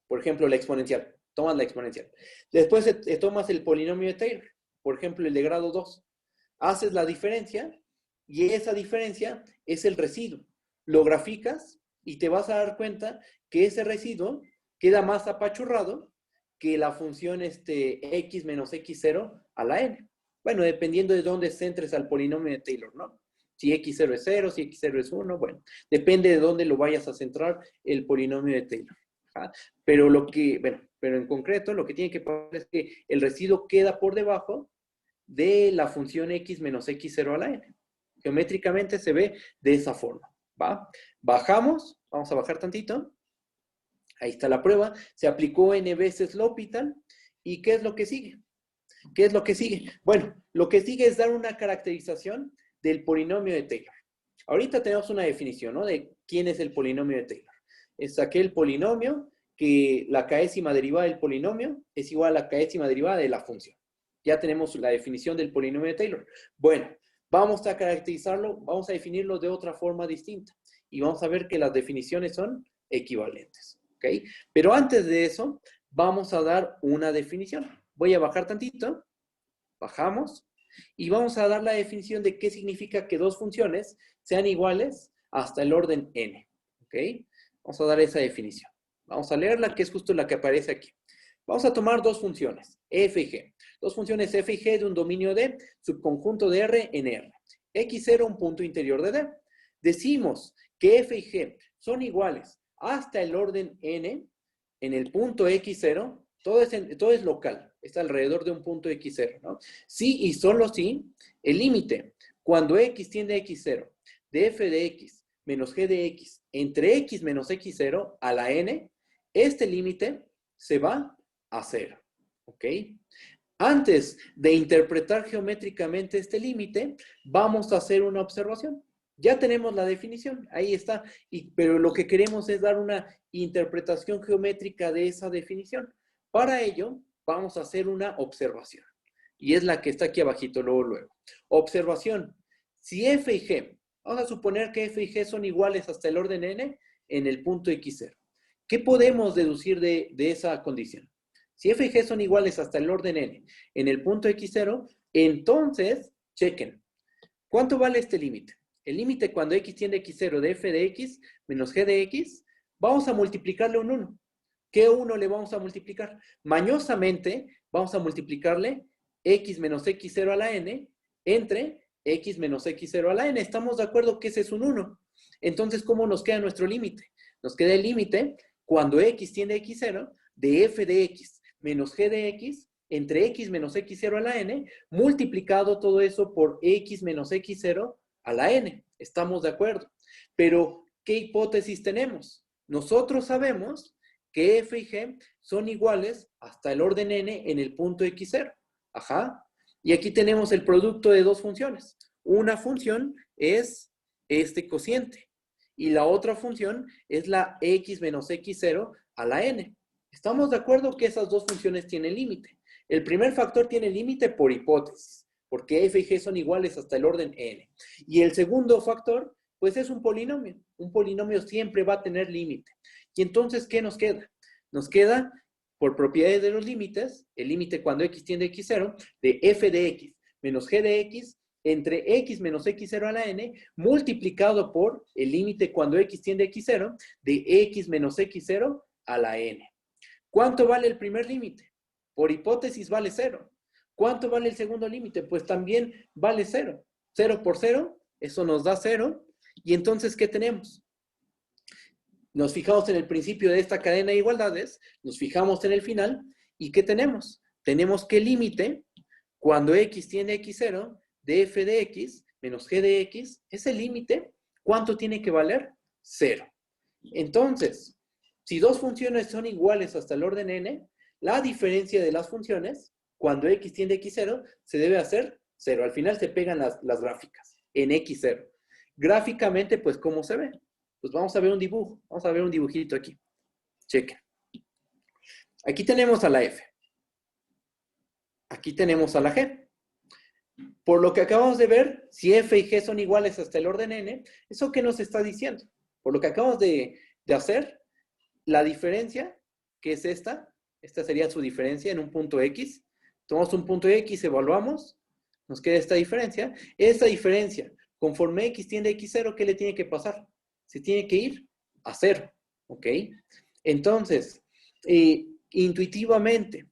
Por ejemplo, la exponencial. Tomas la exponencial. Después tomas el polinomio de Taylor. Por ejemplo, el de grado 2. Haces la diferencia y esa diferencia es el residuo. Lo graficas y te vas a dar cuenta que ese residuo queda más apachurrado que la función x menos x0 a la n. Bueno, dependiendo de dónde centres al polinomio de Taylor, ¿no? Si x0 es 0, si x0 es 1, bueno, depende de dónde lo vayas a centrar el polinomio de Taylor. ¿Ah? Pero en concreto lo que tiene que pasar es que el residuo queda por debajo de la función x menos x0 a la n. Geométricamente se ve de esa forma, ¿va? Bajamos, vamos a bajar tantito. Ahí está la prueba. Se aplicó n veces L'Hopital. ¿Y qué es lo que sigue? ¿Qué es lo que sigue? Bueno, lo que sigue es dar una caracterización del polinomio de Taylor. Ahorita tenemos una definición, ¿no? De quién es el polinomio de Taylor. Es aquel polinomio que la késima derivada del polinomio es igual a la késima derivada de la función. Ya tenemos la definición del polinomio de Taylor. Bueno, vamos a caracterizarlo, vamos a definirlo de otra forma distinta. Y vamos a ver que las definiciones son equivalentes. ¿Ok? Pero antes de eso, vamos a dar una definición. Voy a bajar tantito. Bajamos. Y vamos a dar la definición de qué significa que dos funciones sean iguales hasta el orden n. ¿Ok? Vamos a dar esa definición. Vamos a leerla, que es justo la que aparece aquí. Vamos a tomar dos funciones, f y g. Dos funciones f y g de un dominio D, subconjunto de R en R. x0, un punto interior de D. Decimos que f y g son iguales hasta el orden n en el punto x0. Todo es local, está alrededor de un punto x0, ¿no? Sí y solo si el límite, cuando x tiende a x0, de f de x menos g de x entre x menos x0 a la n, este límite se va a 0, ¿ok? Antes de interpretar geométricamente este límite, vamos a hacer una observación. Ya tenemos la definición, ahí está, pero lo que queremos es dar una interpretación geométrica de esa definición. Para ello, vamos a hacer una observación. Y es la que está aquí abajito, luego. Observación. Si f y g, vamos a suponer que f y g son iguales hasta el orden n en el punto x0. ¿Qué podemos deducir de esa condición? Si f y g son iguales hasta el orden n en el punto x0, entonces, chequen. ¿Cuánto vale este límite? El límite cuando x tiende a x0 de f de x menos g de x, vamos a multiplicarle un 1. ¿Qué 1 le vamos a multiplicar? Mañosamente, vamos a multiplicarle x menos x0 a la n entre x menos x0 a la n. ¿Estamos de acuerdo que ese es un 1? Entonces, ¿cómo nos queda nuestro límite? Nos queda el límite cuando x tiende a x0 de f de x menos g de x entre x menos x0 a la n, multiplicado todo eso por x menos x0 a la n. ¿Estamos de acuerdo? Pero, ¿qué hipótesis tenemos? Nosotros sabemos que f y g son iguales hasta el orden n en el punto x0. Ajá. Y aquí tenemos el producto de dos funciones. Una función es este cociente y la otra función es la x menos x0 a la n. ¿Estamos de acuerdo que esas dos funciones tienen límite? El primer factor tiene límite por hipótesis, porque f y g son iguales hasta el orden n. Y el segundo factor, pues es un polinomio. Un polinomio siempre va a tener límite. Y entonces, ¿qué nos queda? Nos queda, por propiedades de los límites, el límite cuando x tiende a x0, de f de x menos g de x entre x menos x0 a la n, multiplicado por el límite cuando x tiende a x0, de x menos x0 a la n. ¿Cuánto vale el primer límite? Por hipótesis vale 0. ¿Cuánto vale el segundo límite? Pues también vale 0. 0 por 0, eso nos da 0. Y entonces, ¿qué tenemos? Nos fijamos en el principio de esta cadena de igualdades, nos fijamos en el final, ¿y qué tenemos? Tenemos que el límite, cuando x tiende a x0, de f de x menos g de x, ese límite, ¿cuánto tiene que valer? 0. Entonces, si dos funciones son iguales hasta el orden n, la diferencia de las funciones, cuando x tiende a x0, se debe hacer 0. Al final se pegan las gráficas en x0. Gráficamente, pues, ¿cómo se ve? Pues vamos a ver un dibujo. Vamos a ver un dibujito aquí. Chequen. Aquí tenemos a la f. Aquí tenemos a la g. Por lo que acabamos de ver, si f y g son iguales hasta el orden n, ¿eso qué nos está diciendo? Por lo que acabamos de hacer, la diferencia, que es esta sería su diferencia en un punto X. Tomamos un punto X, evaluamos, nos queda esta diferencia. Esta diferencia, conforme X tiende a X0, ¿qué le tiene que pasar? Se tiene que ir a 0, ¿ok? Entonces, intuitivamente,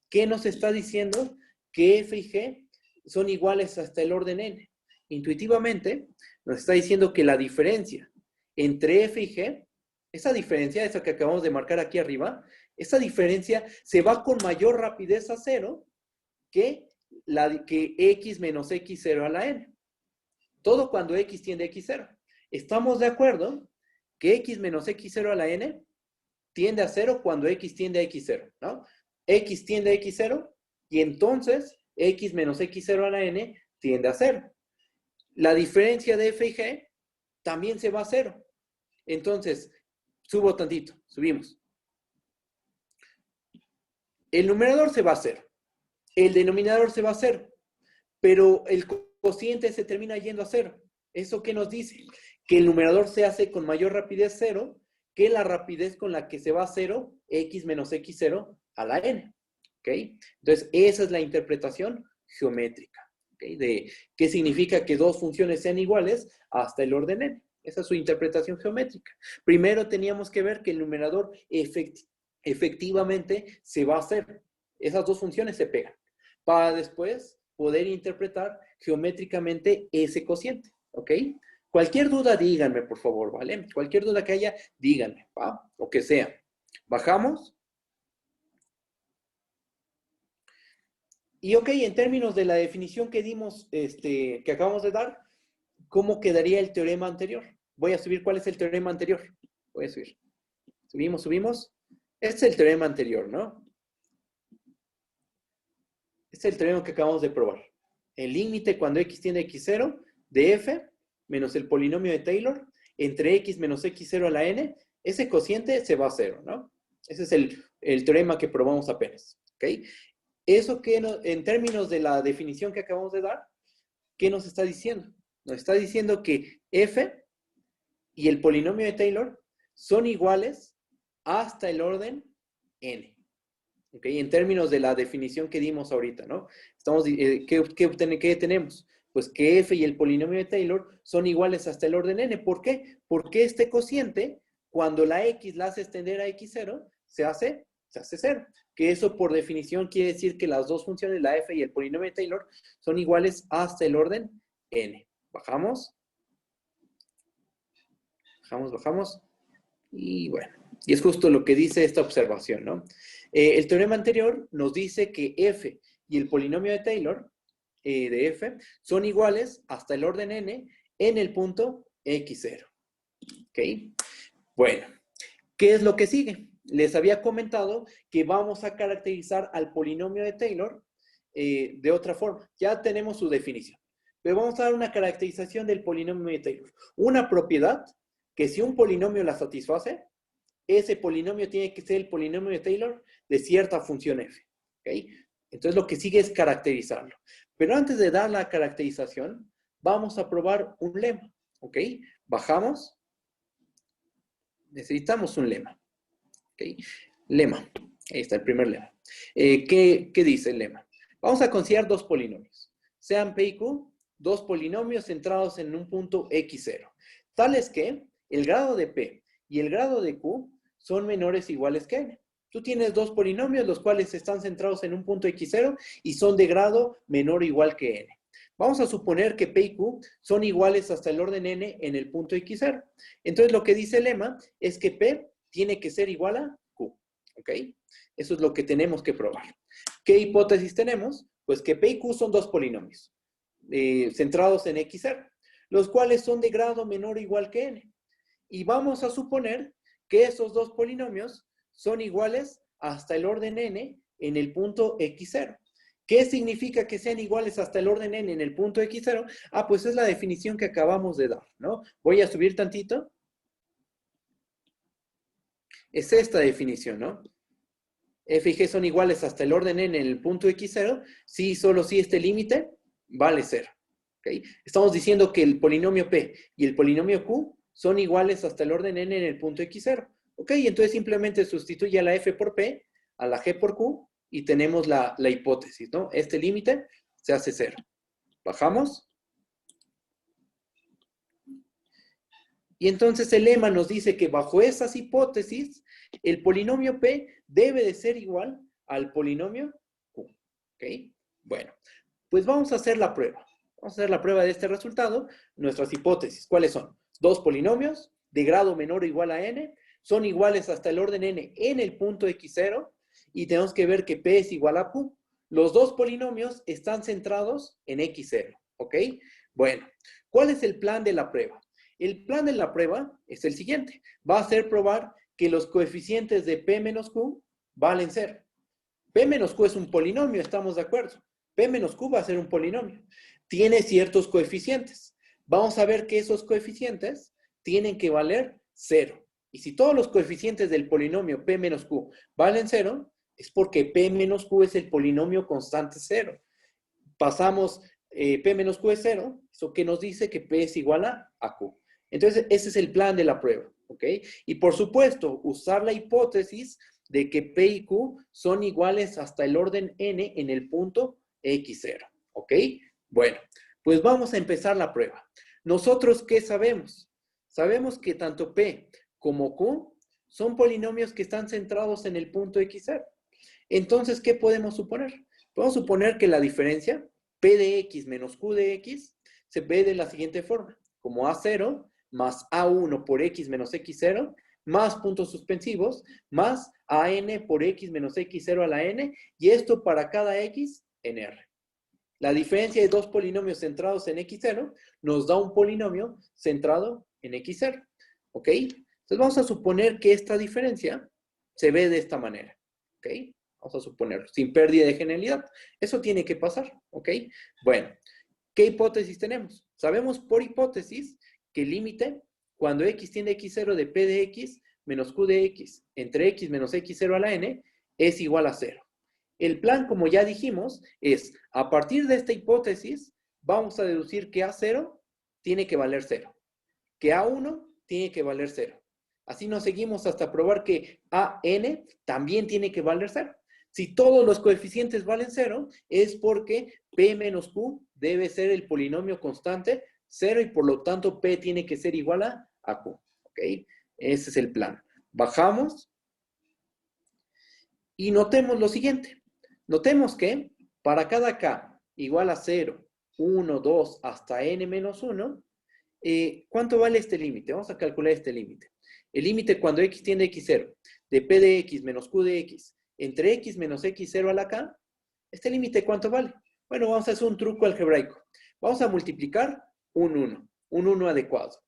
¿qué nos está diciendo? Que F y G son iguales hasta el orden N. Intuitivamente, nos está diciendo que la diferencia entre F y G, esa diferencia, esa que acabamos de marcar aquí arriba, esa diferencia se va con mayor rapidez a 0 que X menos X0 a la N. Todo cuando X tiende a X0. ¿Estamos de acuerdo que X menos X0 a la N tiende a 0 cuando X tiende a X0, ¿no? X tiende a X0 y entonces X menos X0 a la N tiende a 0. La diferencia de F y G también se va a 0. Entonces, subo tantito, subimos. El numerador se va a 0. El denominador se va a 0. Pero el cociente se termina yendo a 0. ¿Eso qué nos dice? Que el numerador se hace con mayor rapidez 0 que la rapidez con la que se va a 0, X menos X0 a la N. ¿Ok? Entonces, esa es la interpretación geométrica. ¿Okay? De qué significa que dos funciones sean iguales hasta el orden N. Esa es su interpretación geométrica. Primero teníamos que ver que el numerador efectivamente se va a 0. Esas dos funciones se pegan. Para después poder interpretar geométricamente ese cociente. ¿Ok? Cualquier duda, díganme, por favor, ¿vale? Cualquier duda que haya, díganme, ¿va? O que sea. Bajamos. Y ok, en términos de la definición que dimos, que acabamos de dar, ¿cómo quedaría el teorema anterior? Voy a subir, ¿cuál es el teorema anterior? Voy a subir. Subimos, subimos. Este es el teorema anterior, ¿no? Este es el teorema que acabamos de probar. El límite cuando X tiende a X0 de F menos el polinomio de Taylor entre X menos X0 a la N, ese cociente se va a 0, ¿no? Ese es el teorema que probamos apenas, ¿ok? Eso que en términos de la definición que acabamos de dar, ¿qué nos está diciendo? Nos está diciendo que F y el polinomio de Taylor son iguales hasta el orden N. ¿Ok? En términos de la definición que dimos ahorita, ¿no? ¿Qué tenemos? Pues que F y el polinomio de Taylor son iguales hasta el orden N. ¿Por qué? Porque este cociente, cuando la X la hace extender a X0, se hace 0. Que eso por definición quiere decir que las dos funciones, la F y el polinomio de Taylor, son iguales hasta el orden N. Bajamos. Bajamos, bajamos. Y bueno, y es justo lo que dice esta observación, ¿no? El teorema anterior nos dice que F y el polinomio de Taylor, de F, son iguales hasta el orden N en el punto X0. ¿Ok? Bueno, ¿qué es lo que sigue? Les había comentado que vamos a caracterizar al polinomio de Taylor de otra forma. Ya tenemos su definición. Pero vamos a dar una caracterización del polinomio de Taylor. Una propiedad que si un polinomio la satisface, ese polinomio tiene que ser el polinomio de Taylor de cierta función f. ¿Okay? Entonces lo que sigue es caracterizarlo. Pero antes de dar la caracterización, vamos a probar un lema. ¿Ok? Bajamos. Necesitamos un lema. ¿Ok? Lema. Ahí está el primer lema. ¿Qué dice el lema? Vamos a considerar dos polinomios. Sean P y Q, dos polinomios centrados en un punto X0. Tales que el grado de P y el grado de Q son menores o iguales que N. Tú tienes dos polinomios, los cuales están centrados en un punto X0 y son de grado menor o igual que N. Vamos a suponer que P y Q son iguales hasta el orden N en el punto X0. Entonces, lo que dice el lema es que P tiene que ser igual a Q. ¿Ok? Eso es lo que tenemos que probar. ¿Qué hipótesis tenemos? Pues que P y Q son dos polinomios centrados en X0, los cuales son de grado menor o igual que N. Y vamos a suponer que esos dos polinomios son iguales hasta el orden N en el punto X0. ¿Qué significa que sean iguales hasta el orden N en el punto X0? Ah, pues es la definición que acabamos de dar, ¿no? Voy a subir tantito. Es esta definición, ¿no? F y G son iguales hasta el orden N en el punto X0, si solo si este límite vale 0. ¿Okay? Estamos diciendo que el polinomio P y el polinomio Q son iguales hasta el orden n en el punto x0. Ok, entonces simplemente sustituye a la f por p, a la g por q, y tenemos la hipótesis, ¿no? Este límite se hace 0. Bajamos. Y entonces el lema nos dice que bajo esas hipótesis, el polinomio p debe de ser igual al polinomio q. ¿Ok? Bueno, pues vamos a hacer la prueba. Vamos a hacer la prueba de este resultado. Nuestras hipótesis, ¿cuáles son? Dos polinomios de grado menor o igual a n, son iguales hasta el orden n en el punto x0, y tenemos que ver que p es igual a q. Los dos polinomios están centrados en x0. ¿Ok? Bueno, ¿cuál es el plan de la prueba? El plan de la prueba es el siguiente. Va a ser probar que los coeficientes de p menos q valen 0. P menos q es un polinomio, estamos de acuerdo. P menos q va a ser un polinomio. Tiene ciertos coeficientes. Vamos a ver que esos coeficientes tienen que valer 0. Y si todos los coeficientes del polinomio P menos Q valen 0, es porque P menos Q es el polinomio constante 0. Pasamos, P menos Q es 0, eso que nos dice que P es igual a Q. Entonces, ese es el plan de la prueba, ¿ok? Y por supuesto, usar la hipótesis de que P y Q son iguales hasta el orden n en el punto x0, ¿ok? Bueno, pues vamos a empezar la prueba. ¿Nosotros qué sabemos? Sabemos que tanto P como Q son polinomios que están centrados en el punto x0. Entonces, ¿qué podemos suponer? Podemos suponer que la diferencia P de x menos Q de x se ve de la siguiente forma, como A0 más A1 por x menos x0 más puntos suspensivos, más AN por x menos x0 a la n, y esto para cada x en R. La diferencia de dos polinomios centrados en x0 nos da un polinomio centrado en x0. ¿Ok? Entonces vamos a suponer que esta diferencia se ve de esta manera. ¿Ok? Vamos a suponerlo, sin pérdida de genialidad. Eso tiene que pasar. ¿Ok? Bueno, ¿qué hipótesis tenemos? Sabemos por hipótesis que el límite cuando x tiende a x0 de p de x menos q de x entre x menos x0 a la n es igual a 0. El plan, como ya dijimos, es a partir de esta hipótesis vamos a deducir que A0 tiene que valer 0, que A1 tiene que valer 0. Así nos seguimos hasta probar que AN también tiene que valer 0. Si todos los coeficientes valen 0, es porque P menos Q debe ser el polinomio constante 0 y por lo tanto P tiene que ser igual a Q. ¿Ok? Ese es el plan. Bajamos y notemos lo siguiente. Notemos que para cada K igual a 0, 1, 2 hasta n menos 1, ¿cuánto vale este límite? Vamos a calcular este límite. El límite cuando x tiende a x0 de p de x menos q de x entre x menos x0 a la k, ¿este límite cuánto vale? Bueno, vamos a hacer un truco algebraico. Vamos a multiplicar un 1 adecuado.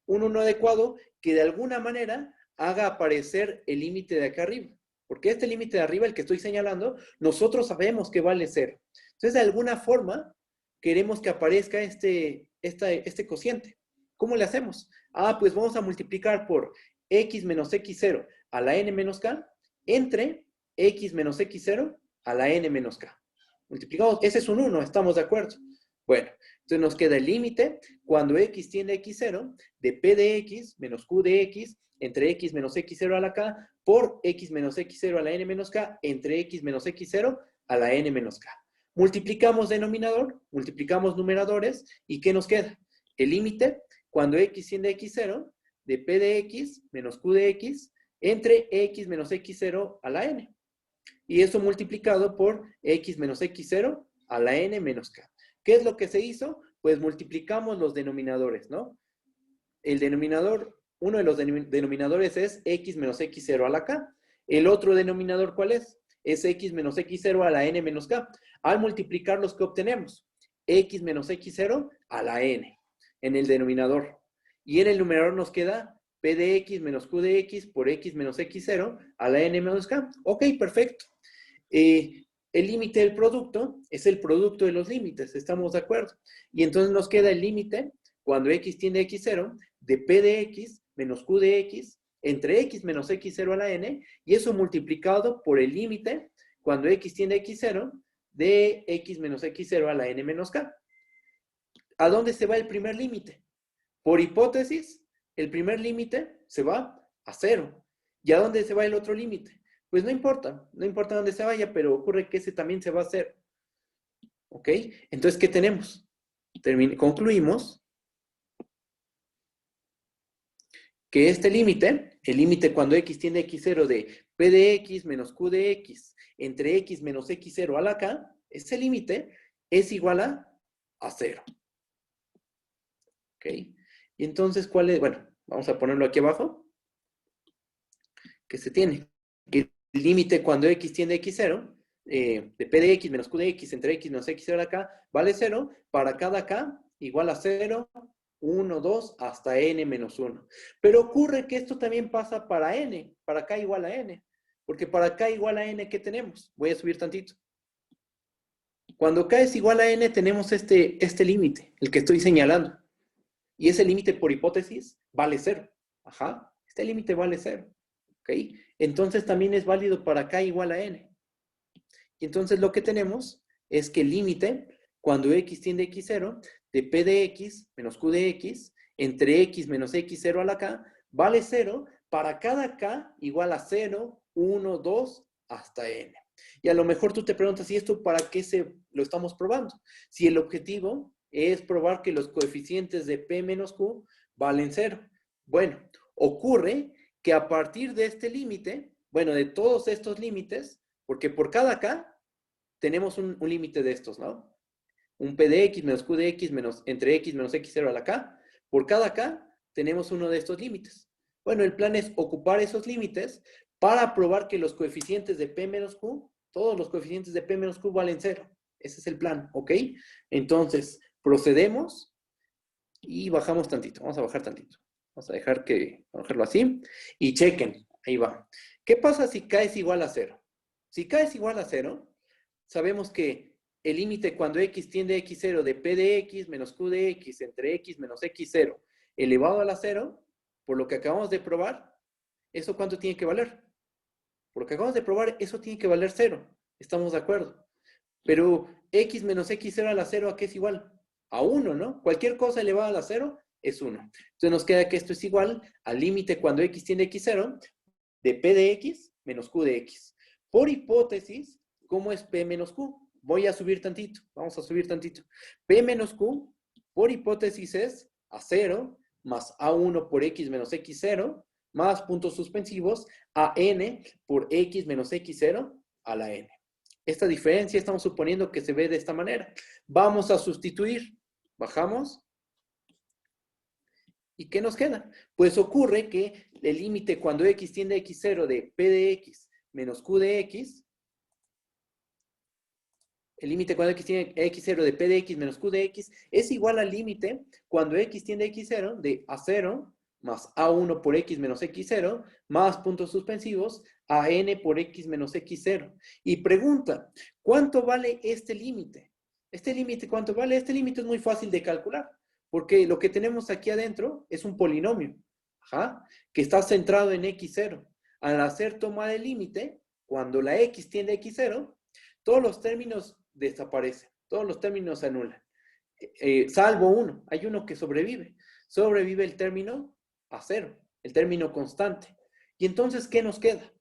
Un 1 adecuado que de alguna manera haga aparecer el límite de acá arriba. Porque este límite de arriba, el que estoy señalando, nosotros sabemos que vale 0. Entonces, de alguna forma, queremos que aparezca este cociente. ¿Cómo le hacemos? Pues vamos a multiplicar por x menos x0 a la n menos k entre x menos x0 a la n menos k. Multiplicamos, ese es un 1, estamos de acuerdo. Bueno, entonces nos queda el límite cuando x tiende a x0 de p de x menos q de x entre x menos x0 a la k por x menos x0 a la n menos k entre x menos x0 a la n menos k. Multiplicamos denominador, multiplicamos numeradores, ¿y qué nos queda? El límite cuando x tiende a x0 de p de x menos q de x entre x menos x0 a la n. Y eso multiplicado por x menos x0 a la n menos k. ¿Qué es lo que se hizo? Pues multiplicamos los denominadores, ¿no? El denominador, uno de los denominadores es x menos x0 a la k. El otro denominador, ¿cuál es? Es x menos x0 a la n menos k. Al multiplicarlos, ¿qué obtenemos? X menos x0 a la n en el denominador. Y en el numerador nos queda p de x menos q de x por x menos x0 a la n menos k. Ok, perfecto. El límite del producto es el producto de los límites, ¿estamos de acuerdo? Y entonces nos queda el límite cuando x tiende a x0 de p de x menos q de x entre x menos x0 a la n, y eso multiplicado por el límite cuando x tiende a x0 de x menos x0 a la n menos k. ¿A dónde se va el primer límite? Por hipótesis, el primer límite se va a 0. ¿Y a dónde se va el otro límite? Pues no importa dónde se vaya, pero ocurre que ese también se va a 0. ¿Ok? Entonces, ¿qué tenemos? Concluimos que este límite, el límite cuando x tiende a x0 de p de x menos q de x entre x menos x0 a la k, ese límite es igual a 0. ¿Ok? Y entonces, ¿cuál es? Bueno, vamos a ponerlo aquí abajo. Que se tiene. Que el límite cuando x tiende a x0, de p de x menos q de x entre x menos x0 a la k, vale 0 para cada k igual a 0, 1, 2, hasta n menos 1. Pero ocurre que esto también pasa para n, para k igual a n. Porque para k igual a n, ¿qué tenemos? Voy a subir tantito. Cuando k es igual a n, tenemos este límite, el que estoy señalando. Y ese límite, por hipótesis, vale 0. Ajá, este límite vale 0. ¿Ok? Entonces también es válido para k igual a n. Y entonces lo que tenemos es que el límite, cuando x tiende a x0, de p de x menos q de x, entre x menos x0 a la k, vale 0 para cada k igual a 0, 1, 2, hasta n. Y a lo mejor tú te preguntas, ¿y esto para qué lo estamos probando? Si el objetivo es probar que los coeficientes de p menos q valen 0. Bueno, ocurre que a partir de este límite, bueno, de todos estos límites, porque por cada k tenemos un límite de estos, ¿no? Un p de x menos q de x menos, entre x menos x0 a la k. Por cada k tenemos uno de estos límites. Bueno, el plan es ocupar esos límites para probar que los coeficientes de p menos q, todos los coeficientes de p menos q valen 0. Ese es el plan, ¿ok? Entonces, procedemos y bajamos tantito. Vamos a bajar tantito. Vamos a bajarlo así. Y chequen, ahí va. ¿Qué pasa si k es igual a 0? Si k es igual a 0, sabemos que el límite cuando x tiende a x0 de p de x menos q de x entre x menos x0 elevado a la 0, por lo que acabamos de probar, ¿eso cuánto tiene que valer? Por lo que acabamos de probar, eso tiene que valer 0. Estamos de acuerdo. Pero x menos x0 a la 0, ¿a qué es igual? A 1, ¿no? Cualquier cosa elevada a la 0 es 1. Entonces nos queda que esto es igual al límite cuando x tiende a x0 de p de x menos q de x. Por hipótesis, ¿cómo es p menos q? Voy a subir tantito. Vamos a subir tantito. P menos q, por hipótesis, es a 0 más a1 por x menos x0 más puntos suspensivos a n por x menos x0 a la n. Esta diferencia estamos suponiendo que se ve de esta manera. Vamos a sustituir. Bajamos. ¿Y qué nos queda? Pues ocurre que el límite cuando x tiende a x0 de p de x menos q de x, el límite cuando x tiende a x0 de p de x menos q de x es igual al límite cuando x tiende a x0 de a0 más a1 por x menos x0 más puntos suspensivos a n por x menos x0. Y pregunta, ¿cuánto vale este límite? ¿Este límite cuánto vale? Este límite es muy fácil de calcular, porque lo que tenemos aquí adentro es un polinomio, que está centrado en x0. Al hacer toma de límite, cuando la x tiende a x0, todos los términos desaparecen, todos los términos se anulan, salvo uno, hay uno que sobrevive. Sobrevive el término a 0, el término constante. Y entonces, ¿qué nos queda?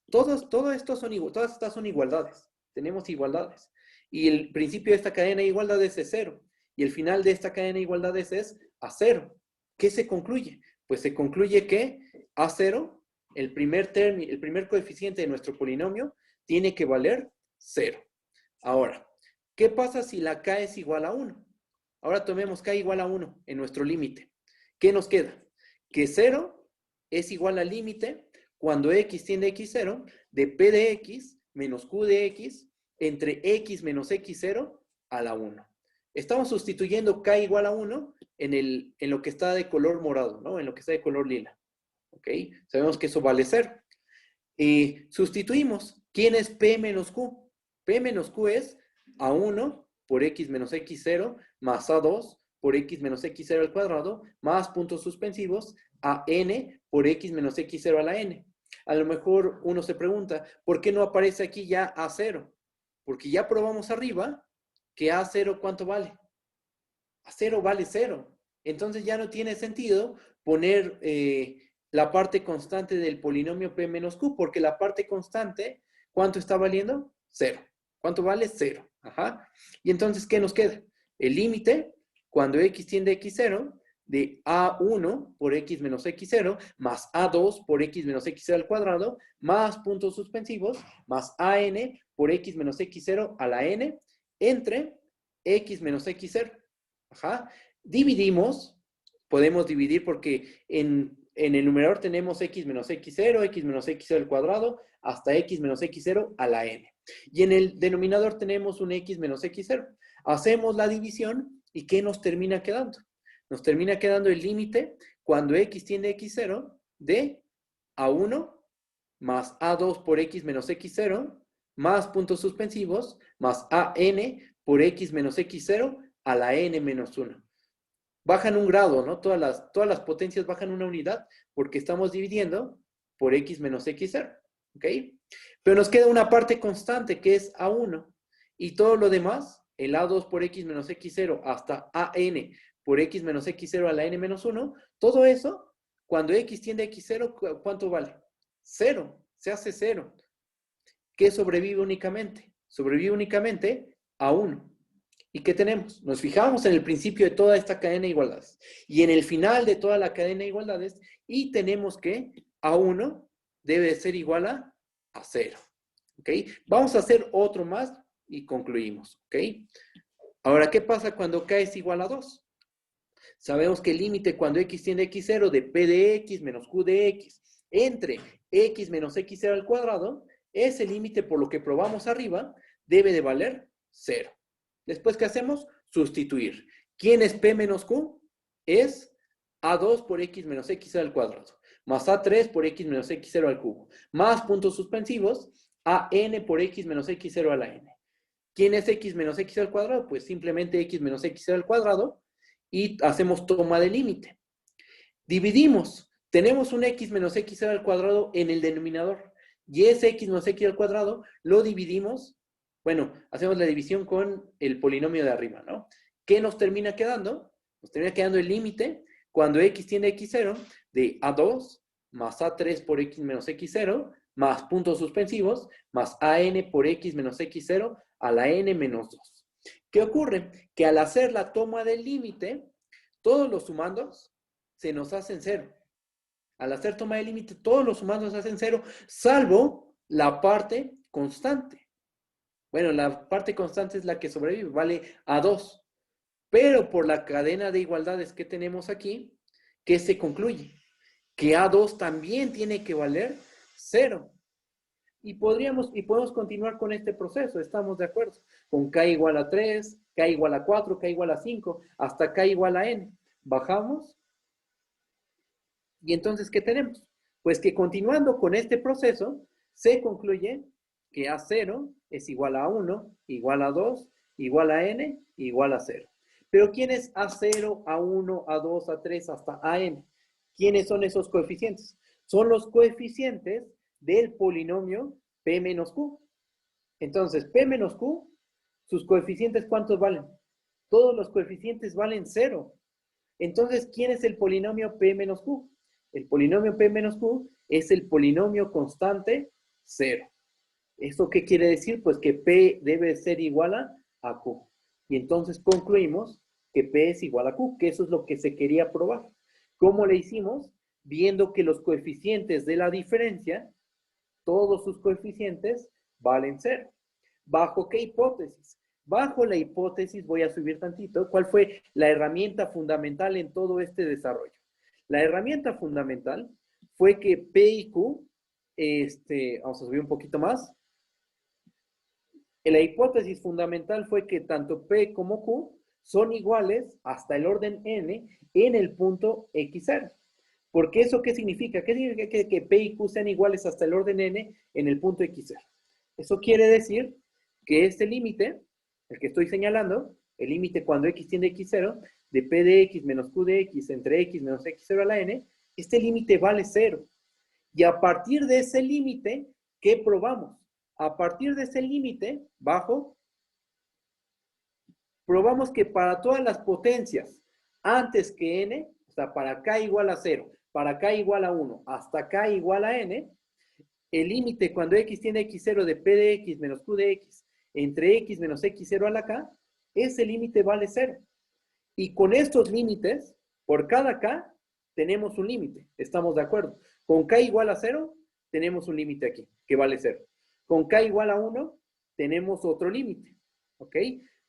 Todas estas son igualdades. Tenemos igualdades. Y el principio de esta cadena de igualdades es 0. Y el final de esta cadena de igualdades es a 0. ¿Qué se concluye? Pues se concluye que a 0, el primer coeficiente de nuestro polinomio, tiene que valer 0. Ahora, ¿qué pasa si la k es igual a 1? Ahora tomemos k igual a 1 en nuestro límite. ¿Qué nos queda? Que 0 es igual al límite cuando x tiende a x0 de p de x menos q de x entre x menos x0 a la 1. Estamos sustituyendo k igual a 1 en lo que está de color morado, ¿no? En lo que está de color lila. ¿Ok? Sabemos que eso vale 0. Sustituimos. ¿Quién es p menos q? P menos q es a1 por x menos x0 más a2 por x menos x0 al cuadrado más puntos suspensivos a n por x menos x0 a la n. A lo mejor uno se pregunta, ¿por qué no aparece aquí ya a0? Porque ya probamos arriba que a0 ¿cuánto vale? A0 vale 0. Entonces ya no tiene sentido poner la parte constante del polinomio P menos Q, porque la parte constante, ¿cuánto está valiendo? 0. ¿Cuánto vale? 0. Ajá. Y entonces, ¿qué nos queda? El límite, cuando x tiende a x0, de a1 por x menos x0, más a2 por x menos x0 al cuadrado, más puntos suspensivos, más an por x menos x0 a la n, entre x menos x0. Ajá. Dividimos, podemos dividir porque en el numerador tenemos x menos x0 al cuadrado, hasta x menos x0 a la n. Y en el denominador tenemos un x menos x0. Hacemos la división y ¿qué nos termina quedando? Nos termina quedando el límite cuando x tiende a x0 de a1 más a2 por x menos x0 más puntos suspensivos más an por x menos x0 a la n menos 1. Bajan un grado, ¿no? Todas las potencias bajan una unidad porque estamos dividiendo por x menos x0, ¿ok? Pero nos queda una parte constante que es a1 y todo lo demás, el a2 por x menos x0 hasta an por x menos x0 a la n menos 1, todo eso, cuando x tiende a x0, ¿cuánto vale? 0, se hace 0. ¿Qué sobrevive únicamente? Sobrevive únicamente a 1. ¿Y qué tenemos? Nos fijamos en el principio de toda esta cadena de igualdades y en el final de toda la cadena de igualdades y tenemos que A1 debe ser igual a 0. ¿Ok? Vamos a hacer otro más y concluimos. ¿Ok? Ahora, ¿qué pasa cuando K es igual a 2? Sabemos que el límite cuando x tiende a x0 de P de x menos Q de x entre x menos x0 al cuadrado, ese límite por lo que probamos arriba debe de valer 0. Después, ¿qué hacemos? Sustituir. ¿Quién es P menos Q? Es A2 por x menos x0 al cuadrado, más A3 por x menos x0 al cubo, más puntos suspensivos, AN por x menos x0 a la n. ¿Quién es x menos x al cuadrado? Pues simplemente x menos x al cuadrado y hacemos toma de límite. Dividimos. Tenemos un x menos x al cuadrado en el denominador y ese x menos x al cuadrado lo dividimos. Bueno, hacemos la división con el polinomio de arriba, ¿no? ¿Qué nos termina quedando? Nos termina quedando el límite cuando x tiende a x0 de a2 más a3 por x menos x0 más puntos suspensivos más an por x menos x0 a la n menos 2. ¿Qué ocurre? Que al hacer la toma del límite, todos los sumandos se nos hacen 0. Al hacer toma de límite, todos los sumandos se hacen 0, salvo la parte constante. Bueno, la parte constante es la que sobrevive, vale a 2. Pero por la cadena de igualdades que tenemos aquí, ¿qué se concluye? Que A2 también tiene que valer 0. Y podemos continuar con este proceso, estamos de acuerdo. Con K igual a 3, K igual a 4, K igual a 5, hasta K igual a N. Bajamos. Y entonces, ¿qué tenemos? Pues que continuando con este proceso, se concluye que A0 es igual a 1, igual a 2, igual a N, igual a 0. Pero ¿quién es A0, A1, A2, A3 hasta AN? ¿Quiénes son esos coeficientes? Son los coeficientes del polinomio P menos Q. Entonces, P menos Q, sus coeficientes, ¿cuántos valen? Todos los coeficientes valen 0. Entonces, ¿quién es el polinomio P menos Q? El polinomio P menos Q es el polinomio constante 0. ¿Eso qué quiere decir? Pues que P debe ser igual a Q. Y entonces concluimos que P es igual a Q, que eso es lo que se quería probar. ¿Cómo le hicimos? Viendo que los coeficientes de la diferencia, todos sus coeficientes valen 0. ¿Bajo qué hipótesis? Bajo la hipótesis, voy a subir tantito, ¿cuál fue la herramienta fundamental en todo este desarrollo? La herramienta fundamental fue que P y Q, vamos a subir un poquito más. La hipótesis fundamental fue que tanto P como Q son iguales hasta el orden n en el punto x0. ¿Porque eso qué significa? ¿Qué significa que P y Q sean iguales hasta el orden n en el punto x0? Eso quiere decir que este límite, el que estoy señalando, el límite cuando x tiende a x0, de P de x menos Q de x entre x menos x0 a la n, este límite vale 0. Y a partir de ese límite, ¿qué probamos? A partir de ese límite, bajo, probamos que para todas las potencias antes que n, o sea, para k igual a 0, para k igual a 1, hasta k igual a n, el límite cuando x tiene x0 de p de x menos q de x entre x menos x0 a la k, ese límite vale 0. Y con estos límites, por cada k, tenemos un límite. ¿Estamos de acuerdo? Con k igual a 0, tenemos un límite aquí, que vale 0. Con k igual a 1, tenemos otro límite. ¿Ok?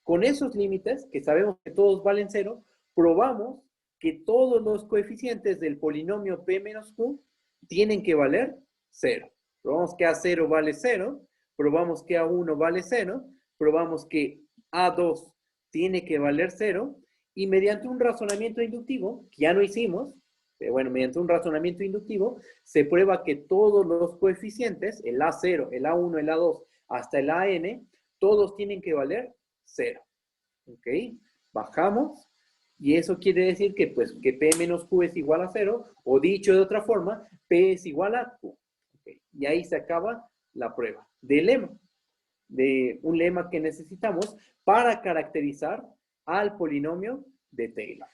Con esos límites, que sabemos que todos valen 0, probamos que todos los coeficientes del polinomio p menos q tienen que valer 0. Probamos que A0 vale 0, probamos que A1 vale 0, probamos que A2 tiene que valer 0, y mediante un razonamiento inductivo, que ya no hicimos, pero bueno, mediante un razonamiento inductivo, se prueba que todos los coeficientes, el A0, el A1, el A2, hasta el AN, todos tienen que valer 0. ¿Ok? Bajamos, y eso quiere decir que, pues, que P menos Q es igual a 0, o dicho de otra forma, P es igual a Q. ¿Okay? Y ahí se acaba la prueba del lema, de un lema que necesitamos para caracterizar al polinomio de Taylor.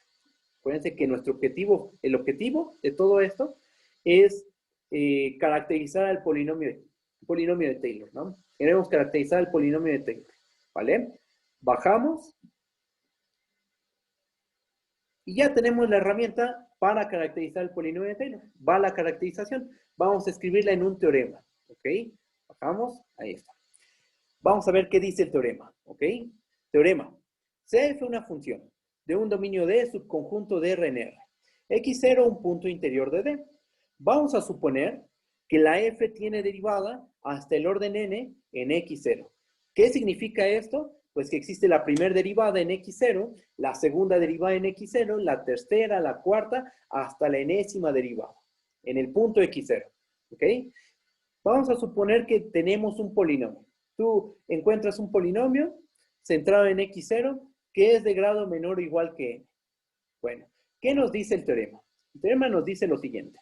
Acuérdense que nuestro objetivo, el objetivo de todo esto es caracterizar al polinomio de Taylor, ¿no? Queremos caracterizar el polinomio de Taylor, ¿vale? Bajamos y ya tenemos la herramienta para caracterizar el polinomio de Taylor. Va la caracterización. Vamos a escribirla en un teorema, ¿ok? Bajamos, ahí está. Vamos a ver qué dice el teorema, ¿ok? Teorema. CF una función de un dominio D subconjunto de R en R. X0 un punto interior de D. Vamos a suponer que la F tiene derivada hasta el orden N en X0. ¿Qué significa esto? Pues que existe la primera derivada en X0, la segunda derivada en X0, la tercera, la cuarta, hasta la enésima derivada en el punto X0, ¿ok? Vamos a suponer que tenemos un polinomio. Tú encuentras un polinomio centrado en X0 que es de grado menor o igual que n. Bueno, ¿qué nos dice el teorema? El teorema nos dice lo siguiente.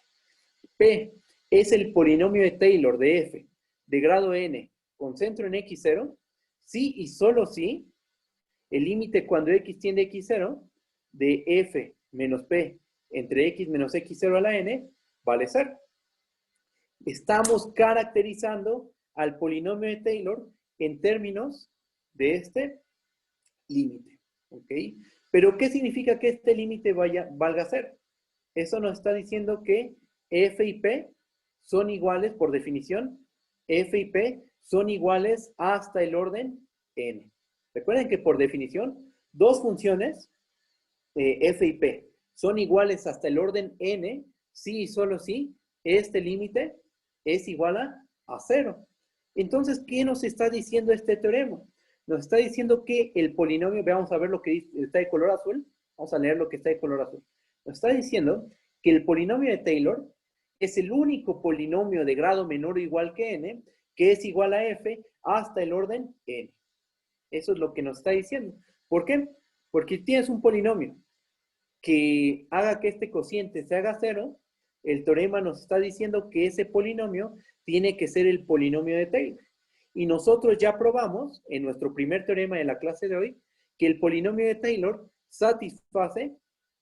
P es el polinomio de Taylor de f de grado n con centro en X0 si y solo si el límite cuando x tiende a X0 de f menos p entre x menos X0 a la n vale 0. Estamos caracterizando al polinomio de Taylor en términos de este límite, ¿ok? Pero ¿qué significa que este límite valga 0? Eso nos está diciendo que f y p son iguales, por definición, f y p son iguales hasta el orden n. Recuerden que por definición, dos funciones, f y p, son iguales hasta el orden n, si y solo si este límite es igual a 0. Entonces, ¿qué nos está diciendo este teorema? Nos está diciendo que el polinomio, veamos a ver lo que está de color azul, vamos a leer lo que está de color azul. Nos está diciendo que el polinomio de Taylor es el único polinomio de grado menor o igual que n, que es igual a f hasta el orden n. Eso es lo que nos está diciendo. ¿Por qué? Porque tienes un polinomio que haga que este cociente se haga 0, el teorema nos está diciendo que ese polinomio tiene que ser el polinomio de Taylor. Y nosotros ya probamos, en nuestro primer teorema de la clase de hoy, que el polinomio de Taylor satisface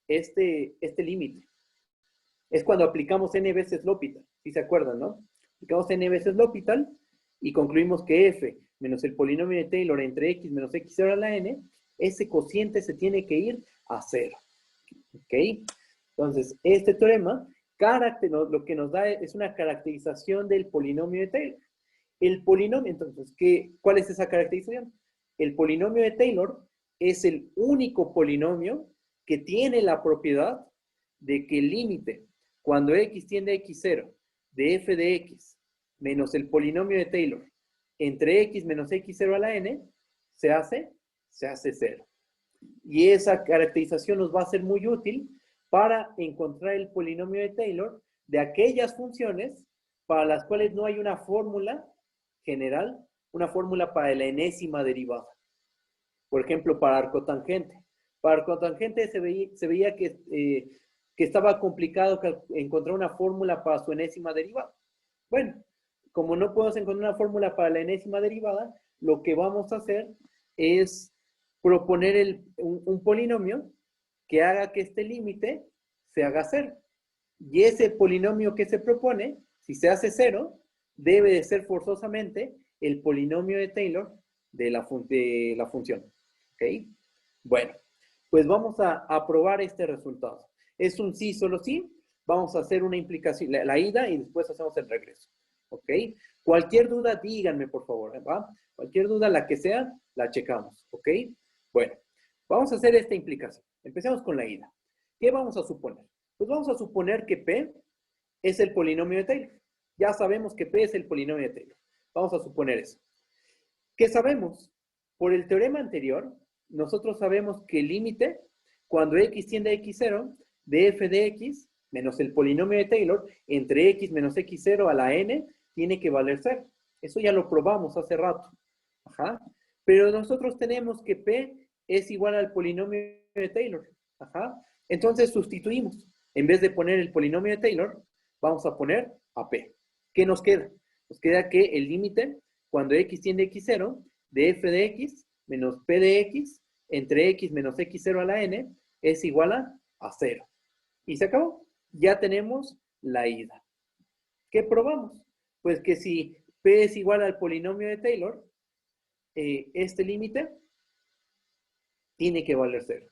este límite. Es cuando aplicamos n veces L'Hopital, si se acuerdan, ¿no? Aplicamos n veces L'Hopital y concluimos que f menos el polinomio de Taylor entre x menos x0 a la n, ese cociente se tiene que ir a 0. ¿Ok? Entonces, este teorema lo que nos da es una caracterización del polinomio de Taylor. El polinomio, entonces, ¿cuál es esa caracterización? El polinomio de Taylor es el único polinomio que tiene la propiedad de que el límite, cuando x tiende a x0, de f de x, menos el polinomio de Taylor, entre x menos x0 a la n, se hace 0. Y esa caracterización nos va a ser muy útil para encontrar el polinomio de Taylor de aquellas funciones para las cuales no hay una fórmula general, una fórmula para la enésima derivada. Por ejemplo, para arcotangente. Para arcotangente se veía que estaba complicado encontrar una fórmula para su enésima derivada. Bueno, como no podemos encontrar una fórmula para la enésima derivada, lo que vamos a hacer es proponer un polinomio que haga que este límite se haga 0. Y ese polinomio que se propone, si se hace 0, debe de ser forzosamente el polinomio de Taylor de la función. ¿Ok? Bueno, pues vamos a probar este resultado. Es un sí, solo sí. Vamos a hacer una implicación, la ida y después hacemos el regreso. ¿Ok? Cualquier duda, díganme, por favor. ¿Va? Cualquier duda, la que sea, la checamos. ¿Ok? Bueno, vamos a hacer esta implicación. Empecemos con la ida. ¿Qué vamos a suponer? Pues vamos a suponer que P es el polinomio de Taylor. Ya sabemos que P es el polinomio de Taylor. Vamos a suponer eso. ¿Qué sabemos? Por el teorema anterior, nosotros sabemos que el límite, cuando x tiende a x0, de f de x menos el polinomio de Taylor entre x menos x0 a la n tiene que valer 0. Eso ya lo probamos hace rato. Ajá. Pero nosotros tenemos que P es igual al polinomio de Taylor. Ajá. Entonces sustituimos. En vez de poner el polinomio de Taylor, vamos a poner a P. ¿Qué nos queda? Nos queda que el límite, cuando x tiende a x0, de f de x menos p de x entre x menos x0 a la n es igual a 0. Y se acabó. Ya tenemos la ida. ¿Qué probamos? Pues que si p es igual al polinomio de Taylor, este límite tiene que valer 0.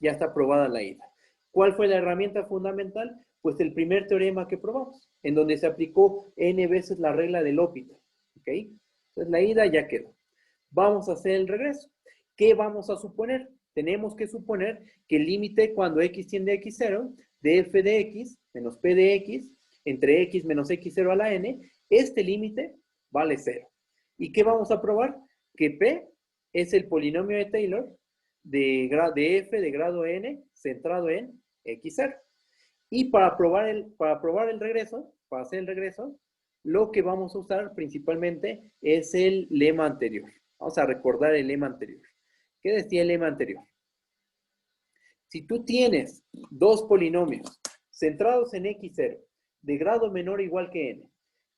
Ya está probada la ida. ¿Cuál fue la herramienta fundamental? Pues el primer teorema que probamos, en donde se aplicó n veces la regla del L'Hopital. ¿Ok? Entonces la ida ya quedó. Vamos a hacer el regreso. ¿Qué vamos a suponer? Tenemos que suponer que el límite cuando x tiende a x0 de f de x menos p de x entre x menos x0 a la n, este límite vale 0. ¿Y qué vamos a probar? Que p es el polinomio de Taylor de f de grado n centrado en x0. Y para probar el regreso, para hacer el regreso, lo que vamos a usar principalmente es el lema anterior. Vamos a recordar el lema anterior. ¿Qué decía el lema anterior? Si tú tienes dos polinomios centrados en x0 de grado menor o igual que n,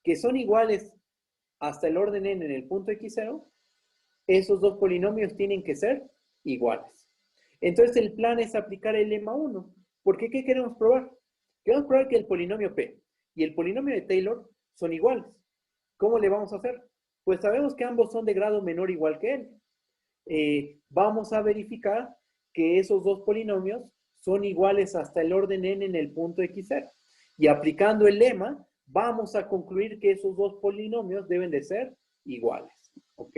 que son iguales hasta el orden n en el punto x0, esos dos polinomios tienen que ser iguales. Entonces el plan es aplicar el lema 1. Porque ¿qué queremos probar? Queremos probar que el polinomio p y el polinomio de Taylor son iguales. ¿Cómo le vamos a hacer? Pues sabemos que ambos son de grado menor o igual que n. Vamos a verificar que esos dos polinomios son iguales hasta el orden n en el punto x0. Y aplicando el lema, vamos a concluir que esos dos polinomios deben de ser iguales. ¿Ok?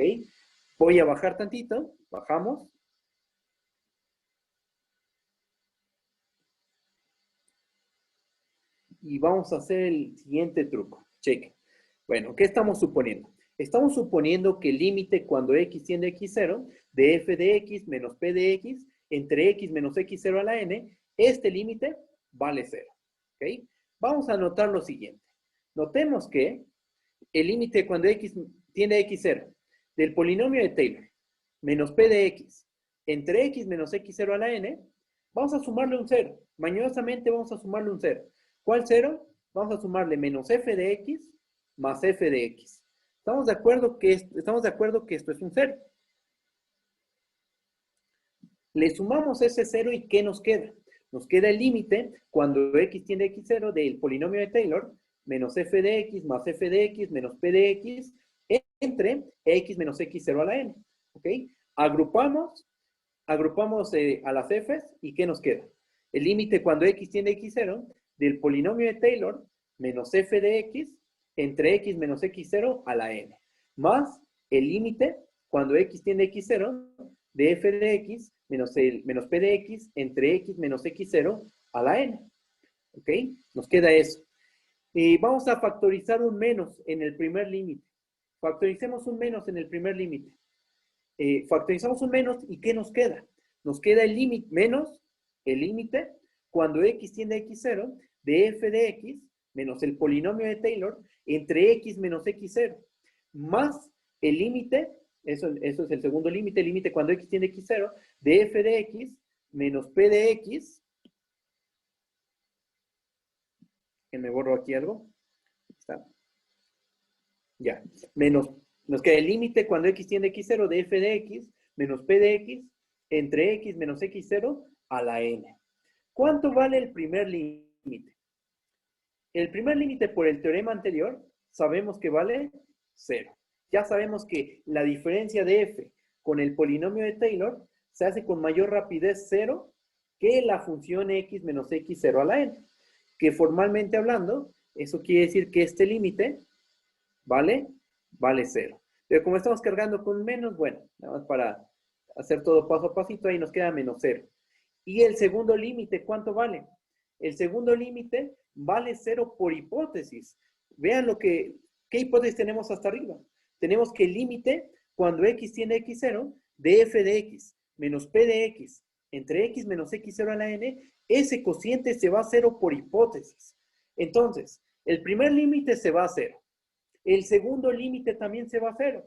Voy a bajar tantito. Bajamos. Y vamos a hacer el siguiente truco. Cheque. Bueno, ¿qué estamos suponiendo? Estamos suponiendo que el límite cuando x tiende a x0 de f de x menos p de x entre x menos x0 a la n, este límite vale 0. ¿Ok? Vamos a notar lo siguiente. Notemos que el límite cuando x tiende a x0 del polinomio de Taylor menos p de x entre x menos x0 a la n, vamos a sumarle un 0. Mañosamente vamos a sumarle un 0. ¿Cuál 0? Vamos a sumarle menos f de x más f de x. ¿Estamos de acuerdo que esto es un 0? Le sumamos ese 0 y ¿qué nos queda? Nos queda el límite cuando x tiende a x0 del polinomio de Taylor menos f de x más f de x menos p de x entre x menos x0 a la n. ¿Ok? Agrupamos a las f's y ¿qué nos queda? El límite cuando x tiende a x0 del polinomio de Taylor menos f de x entre x menos x0 a la n, más el límite cuando x tiende a x0 de f de x menos p de x entre x menos x0 a la n. ¿Ok? Nos queda eso. Y vamos a factorizar un menos en el primer límite. Factoricemos un menos en el primer límite. Factorizamos un menos y ¿qué nos queda? Nos queda el límite menos el límite cuando x tiende a x0 de f de x menos el polinomio de Taylor entre x menos x0 más el límite, eso es el segundo límite, el límite cuando x tiende a x0 de f de x menos p de x, que me borro aquí algo, está, ya, menos, nos queda el límite cuando x tiende a x0 de f de x menos p de x entre x menos x0 a la n. ¿Cuánto vale el primer límite? El primer límite por el teorema anterior sabemos que vale 0. Ya sabemos que la diferencia de f con el polinomio de Taylor se hace con mayor rapidez 0 que la función x menos x0 a la n. Que formalmente hablando, eso quiere decir que este límite vale 0. Pero como estamos cargando con menos, bueno, nada más para hacer todo paso a pasito, ahí nos queda menos 0. Y el segundo límite, ¿cuánto vale? El segundo límite vale 0 por hipótesis. Vean ¿qué hipótesis tenemos hasta arriba? Tenemos que el límite, cuando x tiende a x0, de f de x menos p de x entre x menos x0 a la n, ese cociente se va a 0 por hipótesis. Entonces, el primer límite se va a 0. El segundo límite también se va a 0.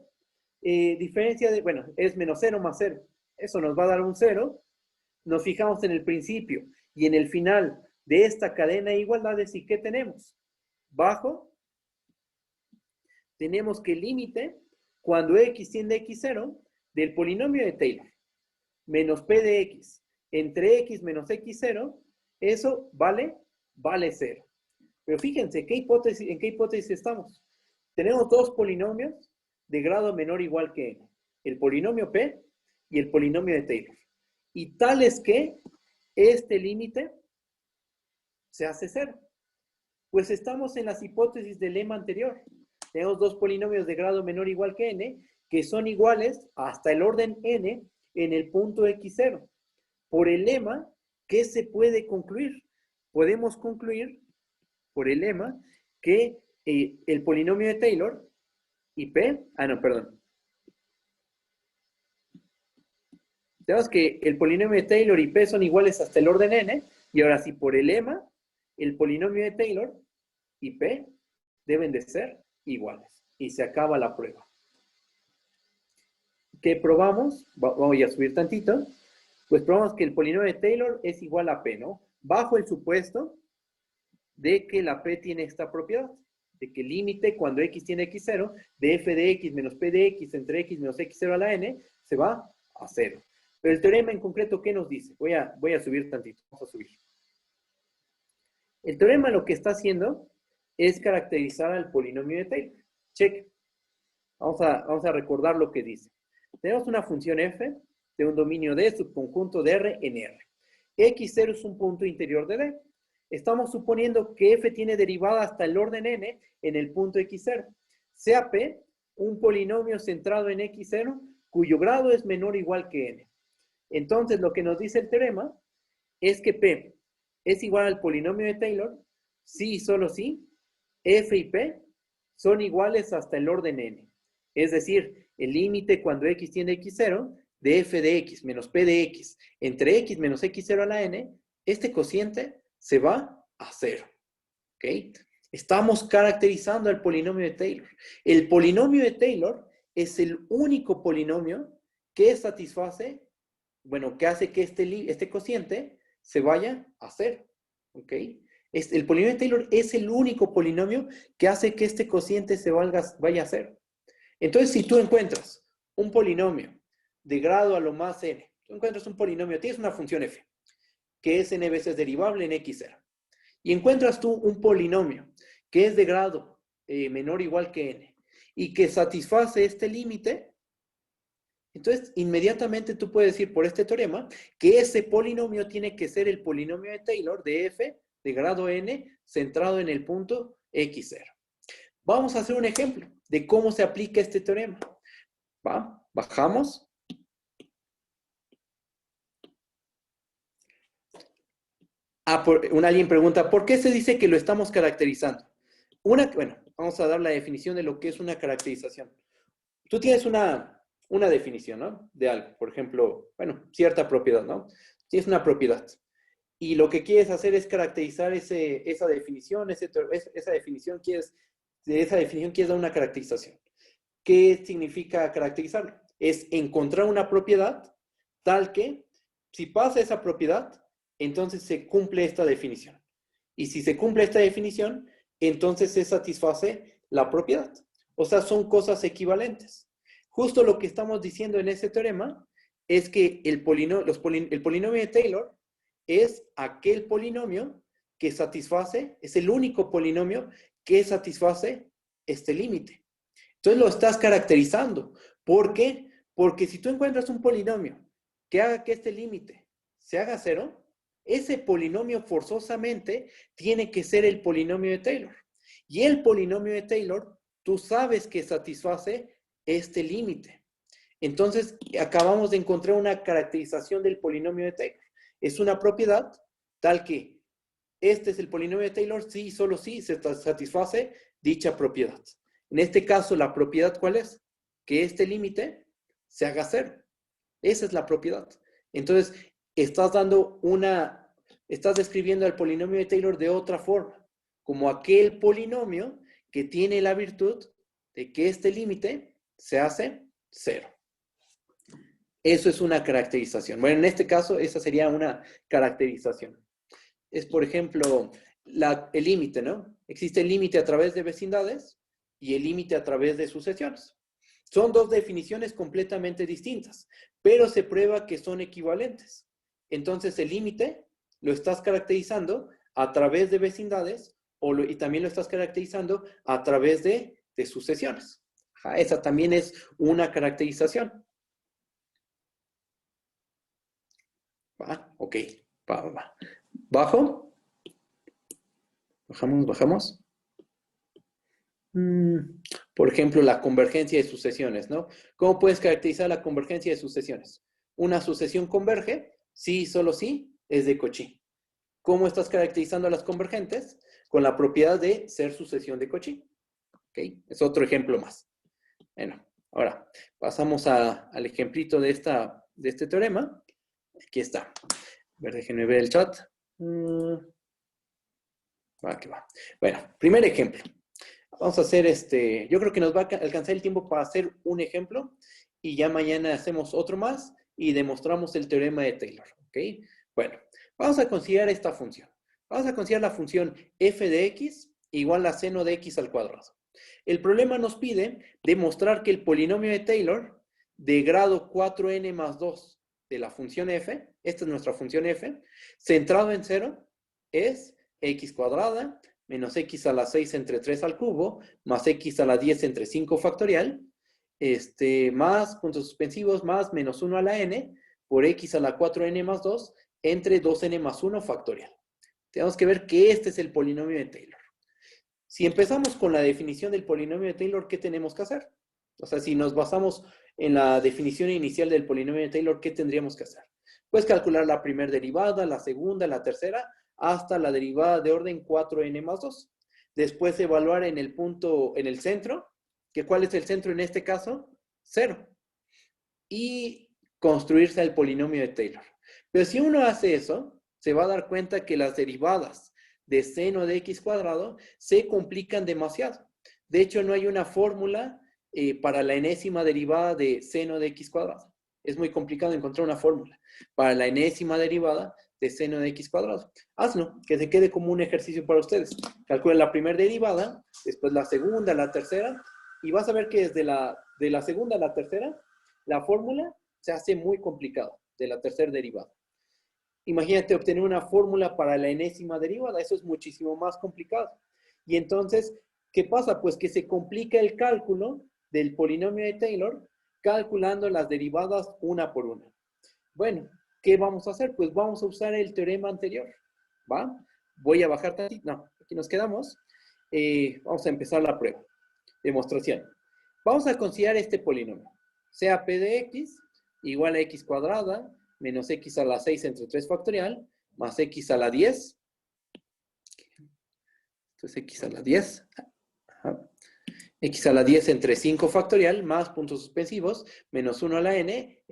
Diferencia de, bueno, es menos 0 más 0. Eso nos va a dar un 0. Nos fijamos en el principio y en el final de esta cadena de igualdades. ¿Y qué tenemos? Bajo, tenemos que el límite, cuando x tiende a x0, del polinomio de Taylor, menos p de x, entre x menos x0, eso vale 0. Pero fíjense, ¿en qué hipótesis estamos? Tenemos dos polinomios de grado menor o igual que n. El polinomio p y el polinomio de Taylor. Y tal es que este límite se hace 0. Pues estamos en las hipótesis del lema anterior. Tenemos dos polinomios de grado menor o igual que n, que son iguales hasta el orden n en el punto x0. Por el lema, ¿qué se puede concluir? Podemos concluir, por el lema, que el polinomio de Taylor y p, tenemos que el polinomio de Taylor y p son iguales hasta el orden n, y ahora sí, por el lema, el polinomio de Taylor y p deben de ser iguales. Y se acaba la prueba. ¿Qué probamos? Voy a subir tantito. Pues probamos que el polinomio de Taylor es igual a p, ¿no? Bajo el supuesto de que la p tiene esta propiedad, de que el límite cuando x tiene x0, de f de x menos p de x entre x menos x0 a la n, se va a 0. Pero el teorema en concreto, ¿qué nos dice? Voy a subir tantito, vamos a subir. El teorema lo que está haciendo es caracterizar al polinomio de Taylor. Check. Vamos a recordar lo que dice. Tenemos una función f de un dominio D, subconjunto de R en R. X0 es un punto interior de D. Estamos suponiendo que f tiene derivada hasta el orden n en el punto x0. Sea p un polinomio centrado en x0 cuyo grado es menor o igual que n. Entonces, lo que nos dice el teorema es que p es igual al polinomio de Taylor si y solo si f y p son iguales hasta el orden n. Es decir, el límite cuando x tiende a x0 de f de x menos p de x entre x menos x0 a la n, este cociente se va a 0. ¿Ok? Estamos caracterizando el polinomio de Taylor. El polinomio de Taylor es el único polinomio que satisface, bueno, que hace que este cociente se vaya a 0. ¿Ok? El polinomio de Taylor es el único polinomio que hace que este cociente se vaya a 0. Entonces, si tú encuentras un polinomio de grado a lo más n, tú encuentras un polinomio, tienes una función f, que es n veces derivable en x0, y encuentras tú un polinomio que es de grado menor o igual que n, y que satisface este límite, entonces inmediatamente tú puedes decir por este teorema que ese polinomio tiene que ser el polinomio de Taylor de f de grado n centrado en el punto x0. Vamos a hacer un ejemplo de cómo se aplica este teorema. ¿Va? Bajamos. Alguien pregunta, ¿por qué se dice que lo estamos caracterizando? Bueno, vamos a dar la definición de lo que es una caracterización. Tú tienes una definición, ¿no? De algo, por ejemplo, bueno, cierta propiedad, ¿no? Tienes una propiedad. Y lo que quieres hacer es caracterizar esa definición, esa definición quieres dar una caracterización. ¿Qué significa caracterizarlo? Es encontrar una propiedad tal que, si pasa esa propiedad, entonces se cumple esta definición. Y si se cumple esta definición, entonces se satisface la propiedad. O sea, son cosas equivalentes. Justo lo que estamos diciendo en ese teorema es que el polinomio de Taylor es aquel polinomio que satisface, es el único polinomio que satisface este límite. Entonces lo estás caracterizando. ¿Por qué? Porque si tú encuentras un polinomio que haga que este límite se haga 0, ese polinomio forzosamente tiene que ser el polinomio de Taylor. Y el polinomio de Taylor, tú sabes que satisface este límite. Entonces, acabamos de encontrar una caracterización del polinomio de Taylor. Es una propiedad tal que este es el polinomio de Taylor si y solo si se satisface dicha propiedad. En este caso, ¿la propiedad cuál es? Que este límite se haga 0. Esa es la propiedad. Entonces, estás describiendo el polinomio de Taylor de otra forma, como aquel polinomio que tiene la virtud de que este límite se hace 0. Eso es una caracterización. Bueno, en este caso, esa sería una caracterización. Es, por ejemplo, el límite, ¿no? Existe el límite a través de vecindades y el límite a través de sucesiones. Son dos definiciones completamente distintas, pero se prueba que son equivalentes. Entonces, el límite lo estás caracterizando a través de vecindades y también lo estás caracterizando a través de sucesiones. Esa también es una caracterización. ¿Va? Ok. Va. ¿Bajo? Bajamos. Por ejemplo, la convergencia de sucesiones, ¿no? ¿Cómo puedes caracterizar la convergencia de sucesiones? Una sucesión converge, sí, solo sí, es de Cauchy. ¿Cómo estás caracterizando a las convergentes? Con la propiedad de ser sucesión de Cauchy. ¿Ok? Es otro ejemplo más. Bueno, ahora pasamos al ejemplito de este teorema. Aquí está. A ver, déjenme ver el chat. Aquí va. Bueno, primer ejemplo. Vamos a hacer yo creo que nos va a alcanzar el tiempo para hacer un ejemplo y ya mañana hacemos otro más y demostramos el teorema de Taylor, ¿ok? Bueno, vamos a considerar esta función. Vamos a considerar la función f de x igual a seno de x al cuadrado. El problema nos pide demostrar que el polinomio de Taylor de grado 4n más 2 de la función f, esta es nuestra función f, centrado en 0, es x cuadrada menos x a la 6 entre 3 al cubo, más x a la 10 entre 5 factorial, más puntos suspensivos, más menos 1 a la n, por x a la 4n más 2, entre 2n más 1 factorial. Tenemos que ver que este es el polinomio de Taylor. Si empezamos con la definición del polinomio de Taylor, ¿qué tenemos que hacer? O sea, si nos basamos en la definición inicial del polinomio de Taylor, ¿qué tendríamos que hacer? Pues calcular la primera derivada, la segunda, la tercera, hasta la derivada de orden 4n más 2. Después evaluar en el punto, en el centro, que ¿cuál es el centro en este caso? 0. Y construirse el polinomio de Taylor. Pero si uno hace eso, se va a dar cuenta que las derivadas de seno de x cuadrado se complican demasiado. De hecho, no hay una fórmula para la enésima derivada de seno de x cuadrado. Es muy complicado encontrar una fórmula para la enésima derivada de seno de x cuadrado. Hazlo, que se quede como un ejercicio para ustedes. Calculen la primera derivada, después la segunda, la tercera, y vas a ver que desde de la segunda a la tercera, la fórmula se hace muy complicada de la tercera derivada. Imagínate obtener una fórmula para la enésima derivada, eso es muchísimo más complicado. Y entonces, ¿qué pasa? Pues que se complica el cálculo del polinomio de Taylor calculando las derivadas una por una. Bueno, ¿qué vamos a hacer? Pues vamos a usar el teorema anterior, ¿va? Voy a bajar tantito, no, aquí nos quedamos. Vamos a empezar la prueba, demostración. Vamos a considerar este polinomio, sea p de x igual a x cuadrada menos x a la 6 entre 3 factorial, más x a la 10. Esto es x a la 10. Ajá. X a la 10 entre 5 factorial, más puntos suspensivos, menos 1 a la n,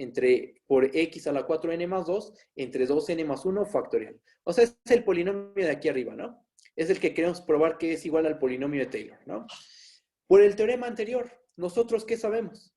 por x a la 4n más 2, entre 2n más 1 factorial. O sea, es el polinomio de aquí arriba, ¿no? Es el que queremos probar que es igual al polinomio de Taylor, ¿no? Por el teorema anterior, ¿nosotros qué sabemos?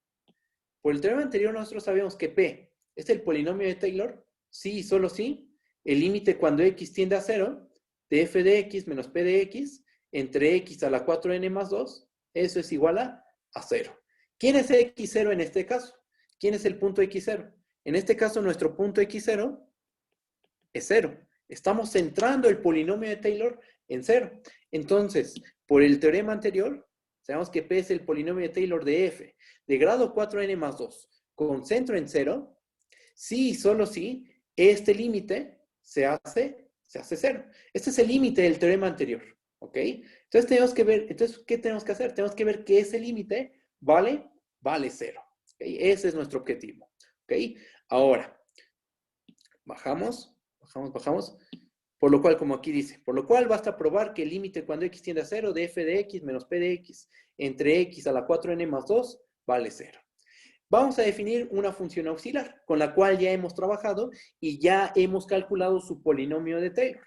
Por el teorema anterior nosotros sabemos que P es el polinomio de Taylor, sí y solo sí, el límite cuando x tiende a 0, de f de x menos p de x, entre x a la 4n más 2, eso es igual a 0. ¿Quién es x0 en este caso? ¿Quién es el punto x0? En este caso nuestro punto x0 es 0. Estamos centrando el polinomio de Taylor en 0. Entonces, por el teorema anterior, sabemos que P es el polinomio de Taylor de f de grado 4n más 2 con centro en 0, si y solo si este límite se hace 0. Este es el límite del teorema anterior, ¿ok? Entonces tenemos que ver, ¿qué tenemos que hacer? Tenemos que ver que ese límite vale 0. ¿Okay? Ese es nuestro objetivo, ¿ok? Ahora, bajamos. Por lo cual, como aquí dice, por lo cual basta probar que el límite cuando x tiende a 0 de f de x menos p de x entre x a la 4n más 2 vale 0. Vamos a definir una función auxiliar con la cual ya hemos trabajado y ya hemos calculado su polinomio de Taylor.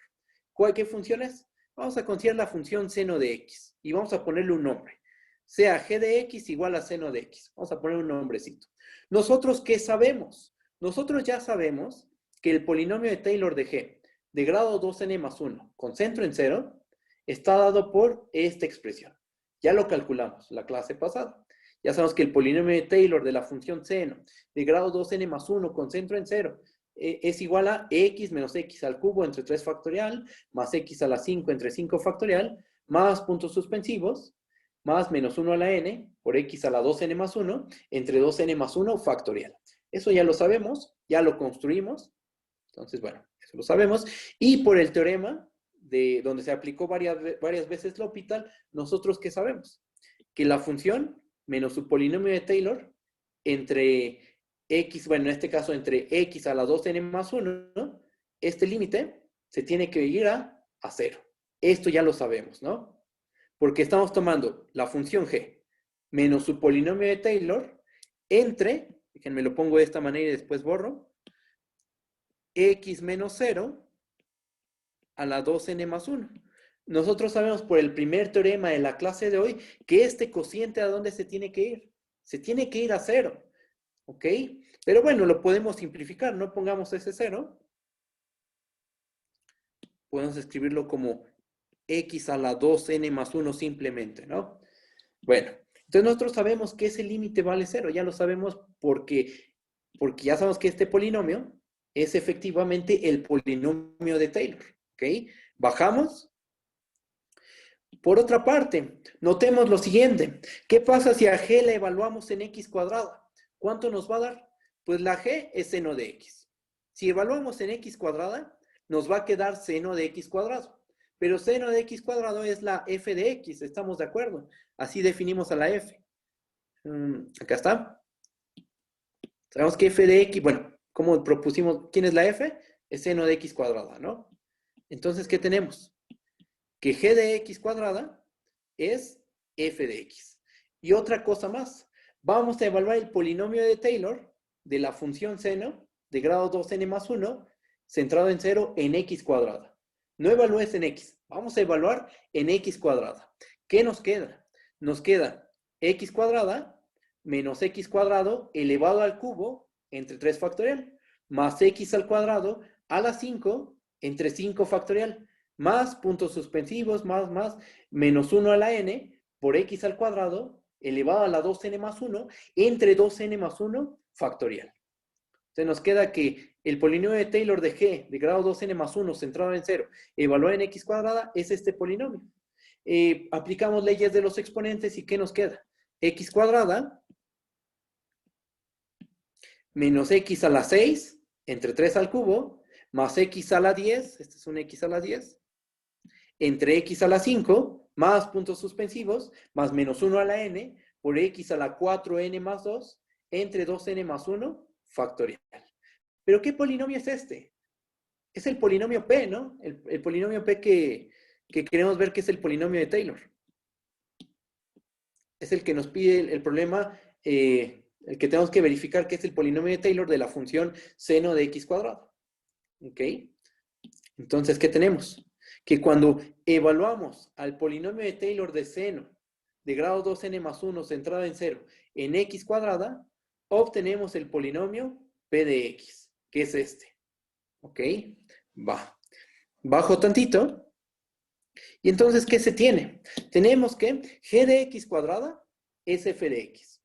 ¿Qué función es? Vamos a considerar la función seno de x y vamos a ponerle un nombre. Sea g de x igual a seno de x. Vamos a poner un nombrecito. ¿Nosotros qué sabemos? Nosotros ya sabemos que el polinomio de Taylor de g de grado 2n más 1 con centro en 0 está dado por esta expresión. Ya lo calculamos la clase pasada. Ya sabemos que el polinomio de Taylor de la función seno de grado 2n más 1 con centro en 0 es igual a x menos x al cubo entre 3 factorial más x a la 5 entre 5 factorial más puntos suspensivos más menos 1 a la n por x a la 2n más 1 entre 2n más 1 factorial. Eso ya lo sabemos, ya lo construimos. Entonces, bueno, eso lo sabemos. Y por el teorema de donde se aplicó varias veces L'Hopital, nosotros ¿qué sabemos? Que la función menos su polinomio de Taylor entre x, bueno, en este caso entre x a la 2n más 1, ¿no? Este límite se tiene que ir a 0. Esto ya lo sabemos, ¿no? Porque estamos tomando la función g menos su polinomio de Taylor entre, déjenme lo pongo de esta manera y después borro, x menos 0 a la 2n más 1. Nosotros sabemos por el primer teorema de la clase de hoy que este cociente ¿a dónde se tiene que ir? Se tiene que ir a 0, ¿ok? Pero bueno, lo podemos simplificar, no pongamos ese 0. Podemos escribirlo como x a la 2n más 1 simplemente, ¿no? Bueno, entonces nosotros sabemos que ese límite vale 0, ya lo sabemos porque ya sabemos que este polinomio es efectivamente el polinomio de Taylor, ¿ok? Bajamos. Por otra parte, notemos lo siguiente. ¿Qué pasa si a g la evaluamos en x cuadrada? ¿Cuánto nos va a dar? Pues la g es seno de x. Si evaluamos en x cuadrada, nos va a quedar seno de x cuadrado. Pero seno de x cuadrado es la f de x, ¿estamos de acuerdo? Así definimos a la f. Acá está. Sabemos que f de x, bueno, ¿cómo propusimos? ¿Quién es la f? Es seno de x cuadrada, ¿no? Entonces, ¿qué tenemos? Que g de x cuadrada es f de x. Y otra cosa más, vamos a evaluar el polinomio de Taylor de la función seno de grado 2n más 1 centrado en 0 en x cuadrada. No evalúes en x, vamos a evaluar en x cuadrada. ¿Qué nos queda? Nos queda x cuadrada menos x cuadrado elevado al cubo entre 3 factorial más x al cuadrado a la 5 entre 5 factorial más puntos suspensivos, más, menos 1 a la n por x al cuadrado elevado a la 2n más 1 entre 2n más 1 factorial. Entonces nos queda que el polinomio de Taylor de g de grado 2n más 1 centrado en 0 evaluado en x cuadrada es este polinomio. Aplicamos leyes de los exponentes y ¿qué nos queda? X cuadrada menos x a la 6 entre 3 al cubo más x a la 10, este es un x a la 10, entre x a la 5, más puntos suspensivos, más menos 1 a la n, por x a la 4n más 2, entre 2n más 1, factorial. ¿Pero qué polinomio es este? Es el polinomio P, ¿no? El polinomio P que queremos ver que es el polinomio de Taylor. Es el que nos pide el problema, el que tenemos que verificar que es el polinomio de Taylor de la función seno de x cuadrado. ¿Ok? Entonces, ¿qué tenemos? Que cuando evaluamos al polinomio de Taylor de seno de grado 2n más 1 centrado en 0 en x cuadrada, obtenemos el polinomio p de x, que es este. ¿Ok? Bajo tantito. Y entonces, ¿qué se tiene? Tenemos que g de x cuadrada es f de x.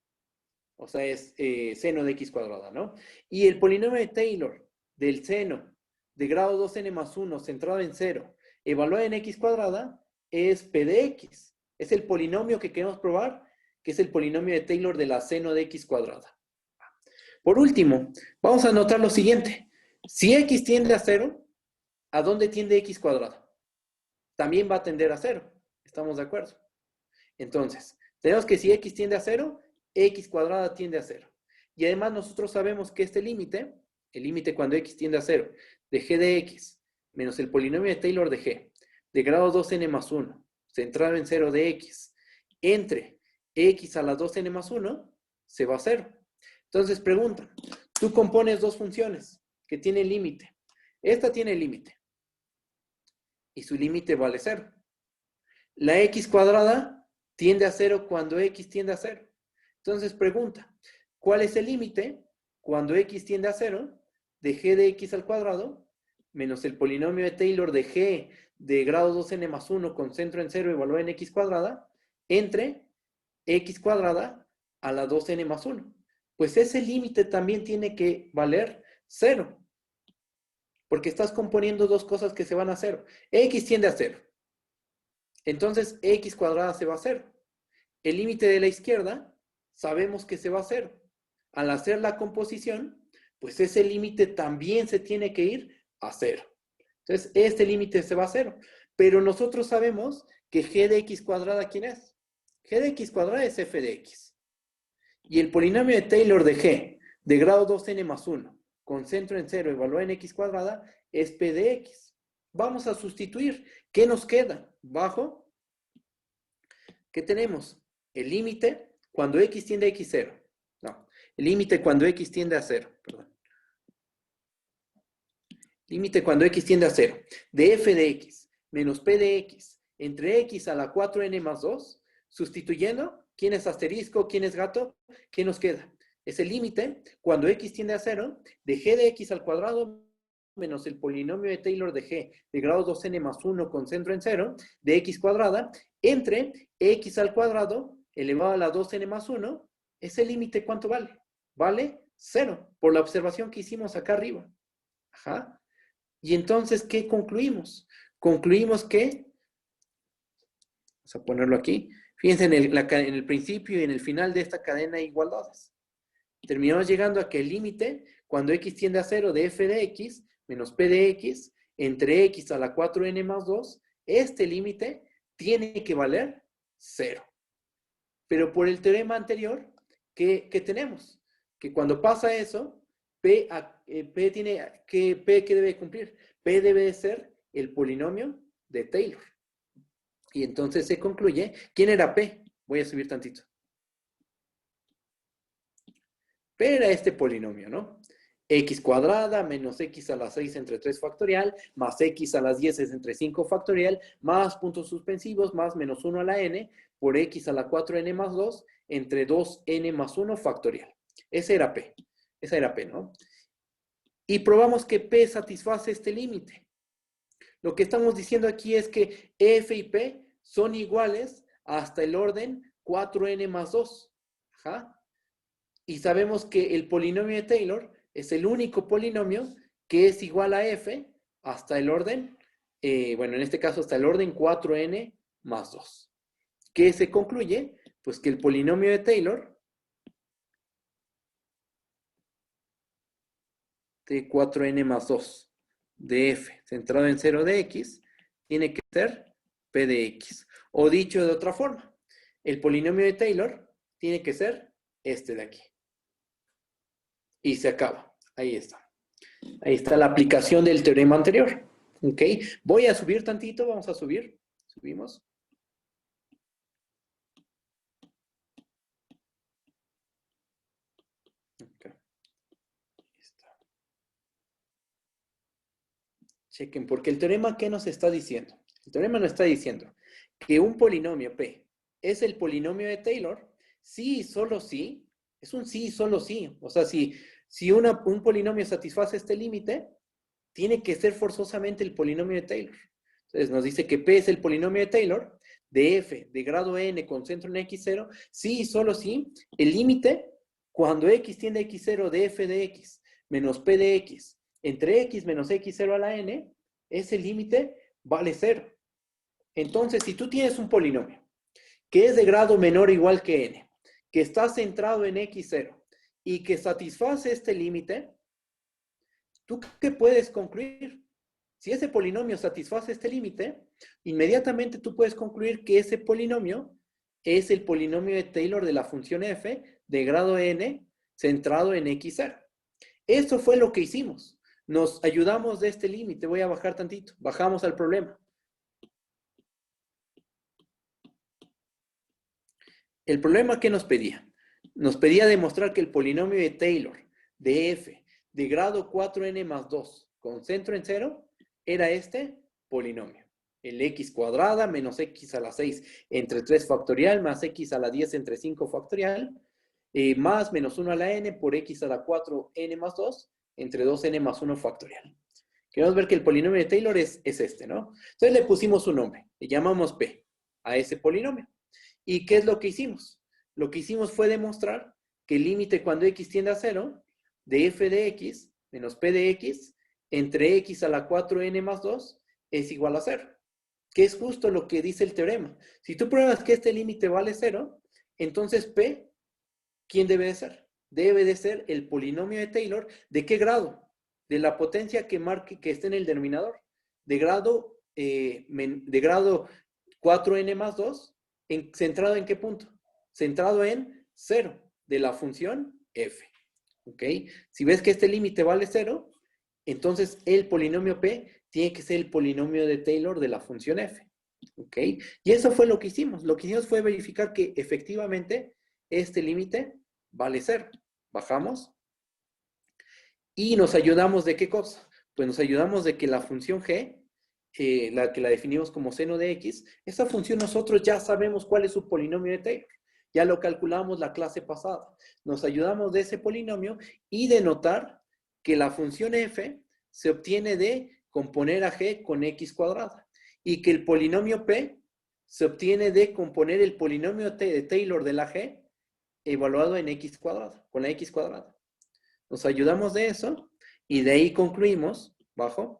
O sea, es seno de x cuadrada, ¿no? Y el polinomio de Taylor del seno de grado 2n más 1 centrado en 0, evaluada en x cuadrada, es p de x. Es el polinomio que queremos probar, que es el polinomio de Taylor de la seno de x cuadrada. Por último, vamos a notar lo siguiente. Si x tiende a 0, ¿a dónde tiende x cuadrada? También va a tender a 0. ¿Estamos de acuerdo? Entonces, tenemos que si x tiende a 0, x cuadrada tiende a 0. Y además nosotros sabemos que este límite, el límite cuando x tiende a 0, de g de x, menos el polinomio de Taylor de g, de grado 2n más 1, centrado en 0 de x, entre x a la 2n más 1, se va a 0. Entonces, pregunta, tú compones dos funciones que tienen límite. Esta tiene límite. Y su límite vale 0. La x cuadrada tiende a 0 cuando x tiende a 0. Entonces, pregunta, ¿cuál es el límite cuando x tiende a 0 de g de x al cuadrado menos el polinomio de Taylor de g de grado 2n más 1 con centro en 0 evaluado en x cuadrada entre x cuadrada a la 2n más 1? Pues ese límite también tiene que valer 0. Porque estás componiendo dos cosas que se van a 0. X tiende a 0. Entonces, x cuadrada se va a 0. El límite de la izquierda, sabemos que se va a 0. Al hacer la composición, pues ese límite también se tiene que ir a 0. Entonces, este límite se va a 0. Pero nosotros sabemos que g de x cuadrada, ¿quién es? G de x cuadrada es f de x. Y el polinomio de Taylor de g, de grado 2n más 1, con centro en 0 evaluado en x cuadrada, es p de x. Vamos a sustituir. ¿Qué nos queda? Bajo. ¿Qué tenemos? El límite cuando x tiende a x0. No, el límite cuando x tiende a 0. Perdón. Límite cuando x tiende a 0. De f de x menos p de x entre x a la 4n más 2, sustituyendo, ¿quién es asterisco? ¿Quién es gato? ¿Qué nos queda? Es el límite cuando x tiende a 0 de g de x al cuadrado menos el polinomio de Taylor de g de grado 2n más 1 con centro en 0 de x cuadrada entre x al cuadrado elevado a la 2n más 1. ¿Ese límite cuánto vale? Vale 0, por la observación que hicimos acá arriba. Ajá. Y entonces, ¿qué concluimos? Concluimos que, vamos a ponerlo aquí, fíjense en el principio y en el final de esta cadena de igualdades. Terminamos llegando a que el límite, cuando x tiende a 0 de f de x menos p de x entre x a la 4n más 2, este límite tiene que valer 0. Pero por el teorema anterior, ¿qué tenemos? Que cuando pasa eso, P ¿qué debe cumplir? P debe de ser el polinomio de Taylor. Y entonces se concluye, ¿quién era P? Voy a subir tantito. P era este polinomio, ¿no? X cuadrada menos x a la 6 entre 3 factorial, más x a las 10 entre 5 factorial, más puntos suspensivos, más menos 1 a la n, por x a la 4n más 2, entre 2n más 1 factorial. Ese era P. Esa era P, ¿no? Y probamos que P satisface este límite. Lo que estamos diciendo aquí es que F y P son iguales hasta el orden 4n más 2. Ajá. Y sabemos que el polinomio de Taylor es el único polinomio que es igual a f hasta el orden, bueno, en este caso hasta el orden 4n más 2. ¿Qué se concluye? Pues que el polinomio de Taylor de 4n más 2 de f centrado en 0 de x tiene que ser p de x. O dicho de otra forma, el polinomio de Taylor tiene que ser este de aquí. Y se acaba. Ahí está. Ahí está la aplicación del teorema anterior. ¿Ok? Voy a subir tantito. Vamos a subir. Subimos. Okay. Ahí está. Chequen, porque el teorema, ¿qué nos está diciendo? El teorema nos está diciendo que un polinomio P es el polinomio de Taylor sí y solo sí. Es un sí y solo sí. O sea, si un polinomio satisface este límite, tiene que ser forzosamente el polinomio de Taylor. Entonces nos dice que P es el polinomio de Taylor de f de grado n con centro en x0, sí y solo sí, el límite cuando x tiende a x0 de f de x menos p de x entre x menos x0 a la n, ese límite vale 0. Entonces, si tú tienes un polinomio que es de grado menor o igual que n, que está centrado en x0 y que satisface este límite, ¿tú qué puedes concluir? Si ese polinomio satisface este límite, inmediatamente tú puedes concluir que ese polinomio es el polinomio de Taylor de la función f de grado n centrado en x0. Eso fue lo que hicimos. Nos ayudamos de este límite. Voy a bajar tantito. Bajamos al problema. El problema que nos pedía. Nos pedía demostrar que el polinomio de Taylor de f de grado 4n más 2 con centro en 0 era este polinomio. El x cuadrada menos x a la 6 entre 3 factorial más x a la 10 entre 5 factorial más menos 1 a la n por x a la 4n más 2 entre 2n más 1 factorial. Queremos ver que el polinomio de Taylor es este, ¿no? Entonces le pusimos un nombre, le llamamos p a ese polinomio. ¿Y qué es lo que hicimos? Lo que hicimos fue demostrar que el límite cuando x tiende a 0 de f de x menos p de x entre x a la 4n más 2 es igual a 0. Que es justo lo que dice el teorema. Si tú pruebas que este límite vale 0, entonces p, ¿quién debe de ser? Debe de ser el polinomio de Taylor. ¿De qué grado? De la potencia que marque que esté en el denominador. De grado 4n más 2, ¿centrado en qué punto? Centrado en 0 de la función f. ¿Ok? Si ves que este límite vale 0, entonces el polinomio p tiene que ser el polinomio de Taylor de la función f. ¿Ok? Y eso fue lo que hicimos. Lo que hicimos fue verificar que efectivamente este límite vale 0. Bajamos. Y nos ayudamos de qué cosa? Pues nos ayudamos de que la función g, la que la definimos como seno de x, esa función nosotros ya sabemos cuál es su polinomio de Taylor. Ya lo calculamos la clase pasada. Nos ayudamos de ese polinomio y de notar que la función f se obtiene de componer a g con x cuadrada y que el polinomio p se obtiene de componer el polinomio de Taylor de la g evaluado en x cuadrada, con la x cuadrada. Nos ayudamos de eso y de ahí concluimos, bajo,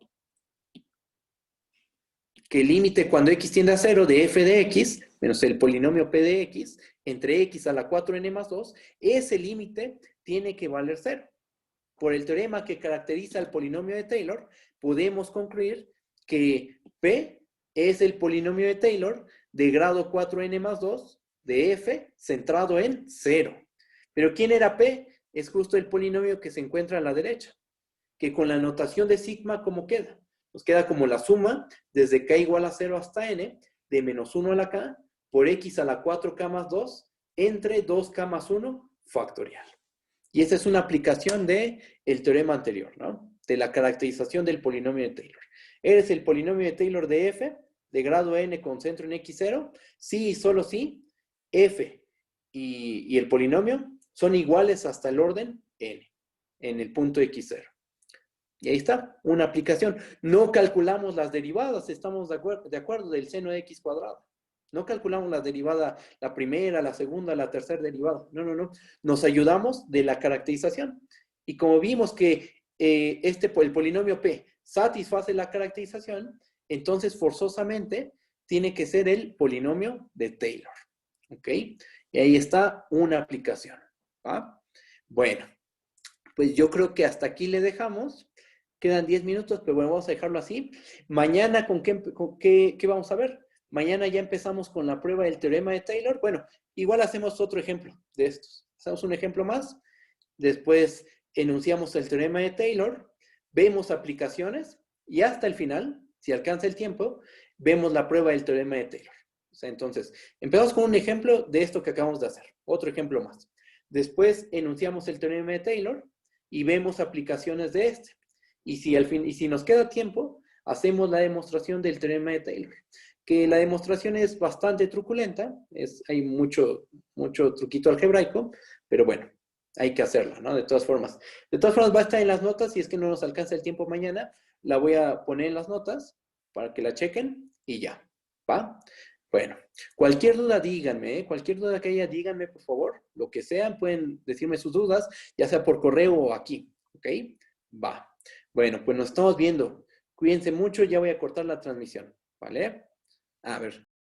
que el límite cuando x tiende a 0 de f de x menos el polinomio p de x entre x a la 4n más 2, ese límite tiene que valer 0. Por el teorema que caracteriza el polinomio de Taylor, podemos concluir que p es el polinomio de Taylor de grado 4n más 2 de f centrado en 0. Pero ¿quién era p? Es justo el polinomio que se encuentra a la derecha, que con la notación de sigma, ¿cómo queda? Nos queda como la suma desde k igual a 0 hasta n de menos 1 a la k por x a la 4k más 2 entre 2k más 1 factorial. Y esa es una aplicación del teorema anterior, ¿no? De la caracterización del polinomio de Taylor. ¿Eres el polinomio de Taylor de f de grado n con centro en x0? Sí y solo sí, f y el polinomio son iguales hasta el orden n, en el punto x0. Y ahí está, una aplicación. No calculamos las derivadas, estamos de acuerdo del seno de x cuadrado. No calculamos la derivada, la primera, la segunda, la tercera derivada. No, no, no. Nos ayudamos de la caracterización. Y como vimos que el polinomio p satisface la caracterización, entonces forzosamente tiene que ser el polinomio de Taylor. ¿Ok? Y ahí está una aplicación. ¿Va? Bueno, pues yo creo que hasta aquí le dejamos. Quedan 10 minutos, pero bueno, vamos a dejarlo así. Mañana, ¿con qué vamos a ver? Mañana ya empezamos con la prueba del teorema de Taylor. Bueno, igual hacemos otro ejemplo de estos. Hacemos un ejemplo más. Después enunciamos el teorema de Taylor. Vemos aplicaciones. Y hasta el final, si alcanza el tiempo, vemos la prueba del teorema de Taylor. O sea, entonces, empezamos con un ejemplo de esto que acabamos de hacer. Otro ejemplo más. Después enunciamos el teorema de Taylor y vemos aplicaciones de este. Y si nos queda tiempo, hacemos la demostración del teorema de Taylor. Que la demostración es bastante truculenta, hay mucho truquito algebraico, pero bueno, hay que hacerla, ¿no? De todas formas. De todas formas va a estar en las notas, si es que no nos alcanza el tiempo mañana, la voy a poner en las notas para que la chequen y ya, ¿va? Bueno, cualquier duda díganme, cualquier duda que haya, díganme por favor, lo que sean, pueden decirme sus dudas, ya sea por correo o aquí, ¿ok? Va. Bueno, pues nos estamos viendo. Cuídense mucho, ya voy a cortar la transmisión, ¿vale? A ver,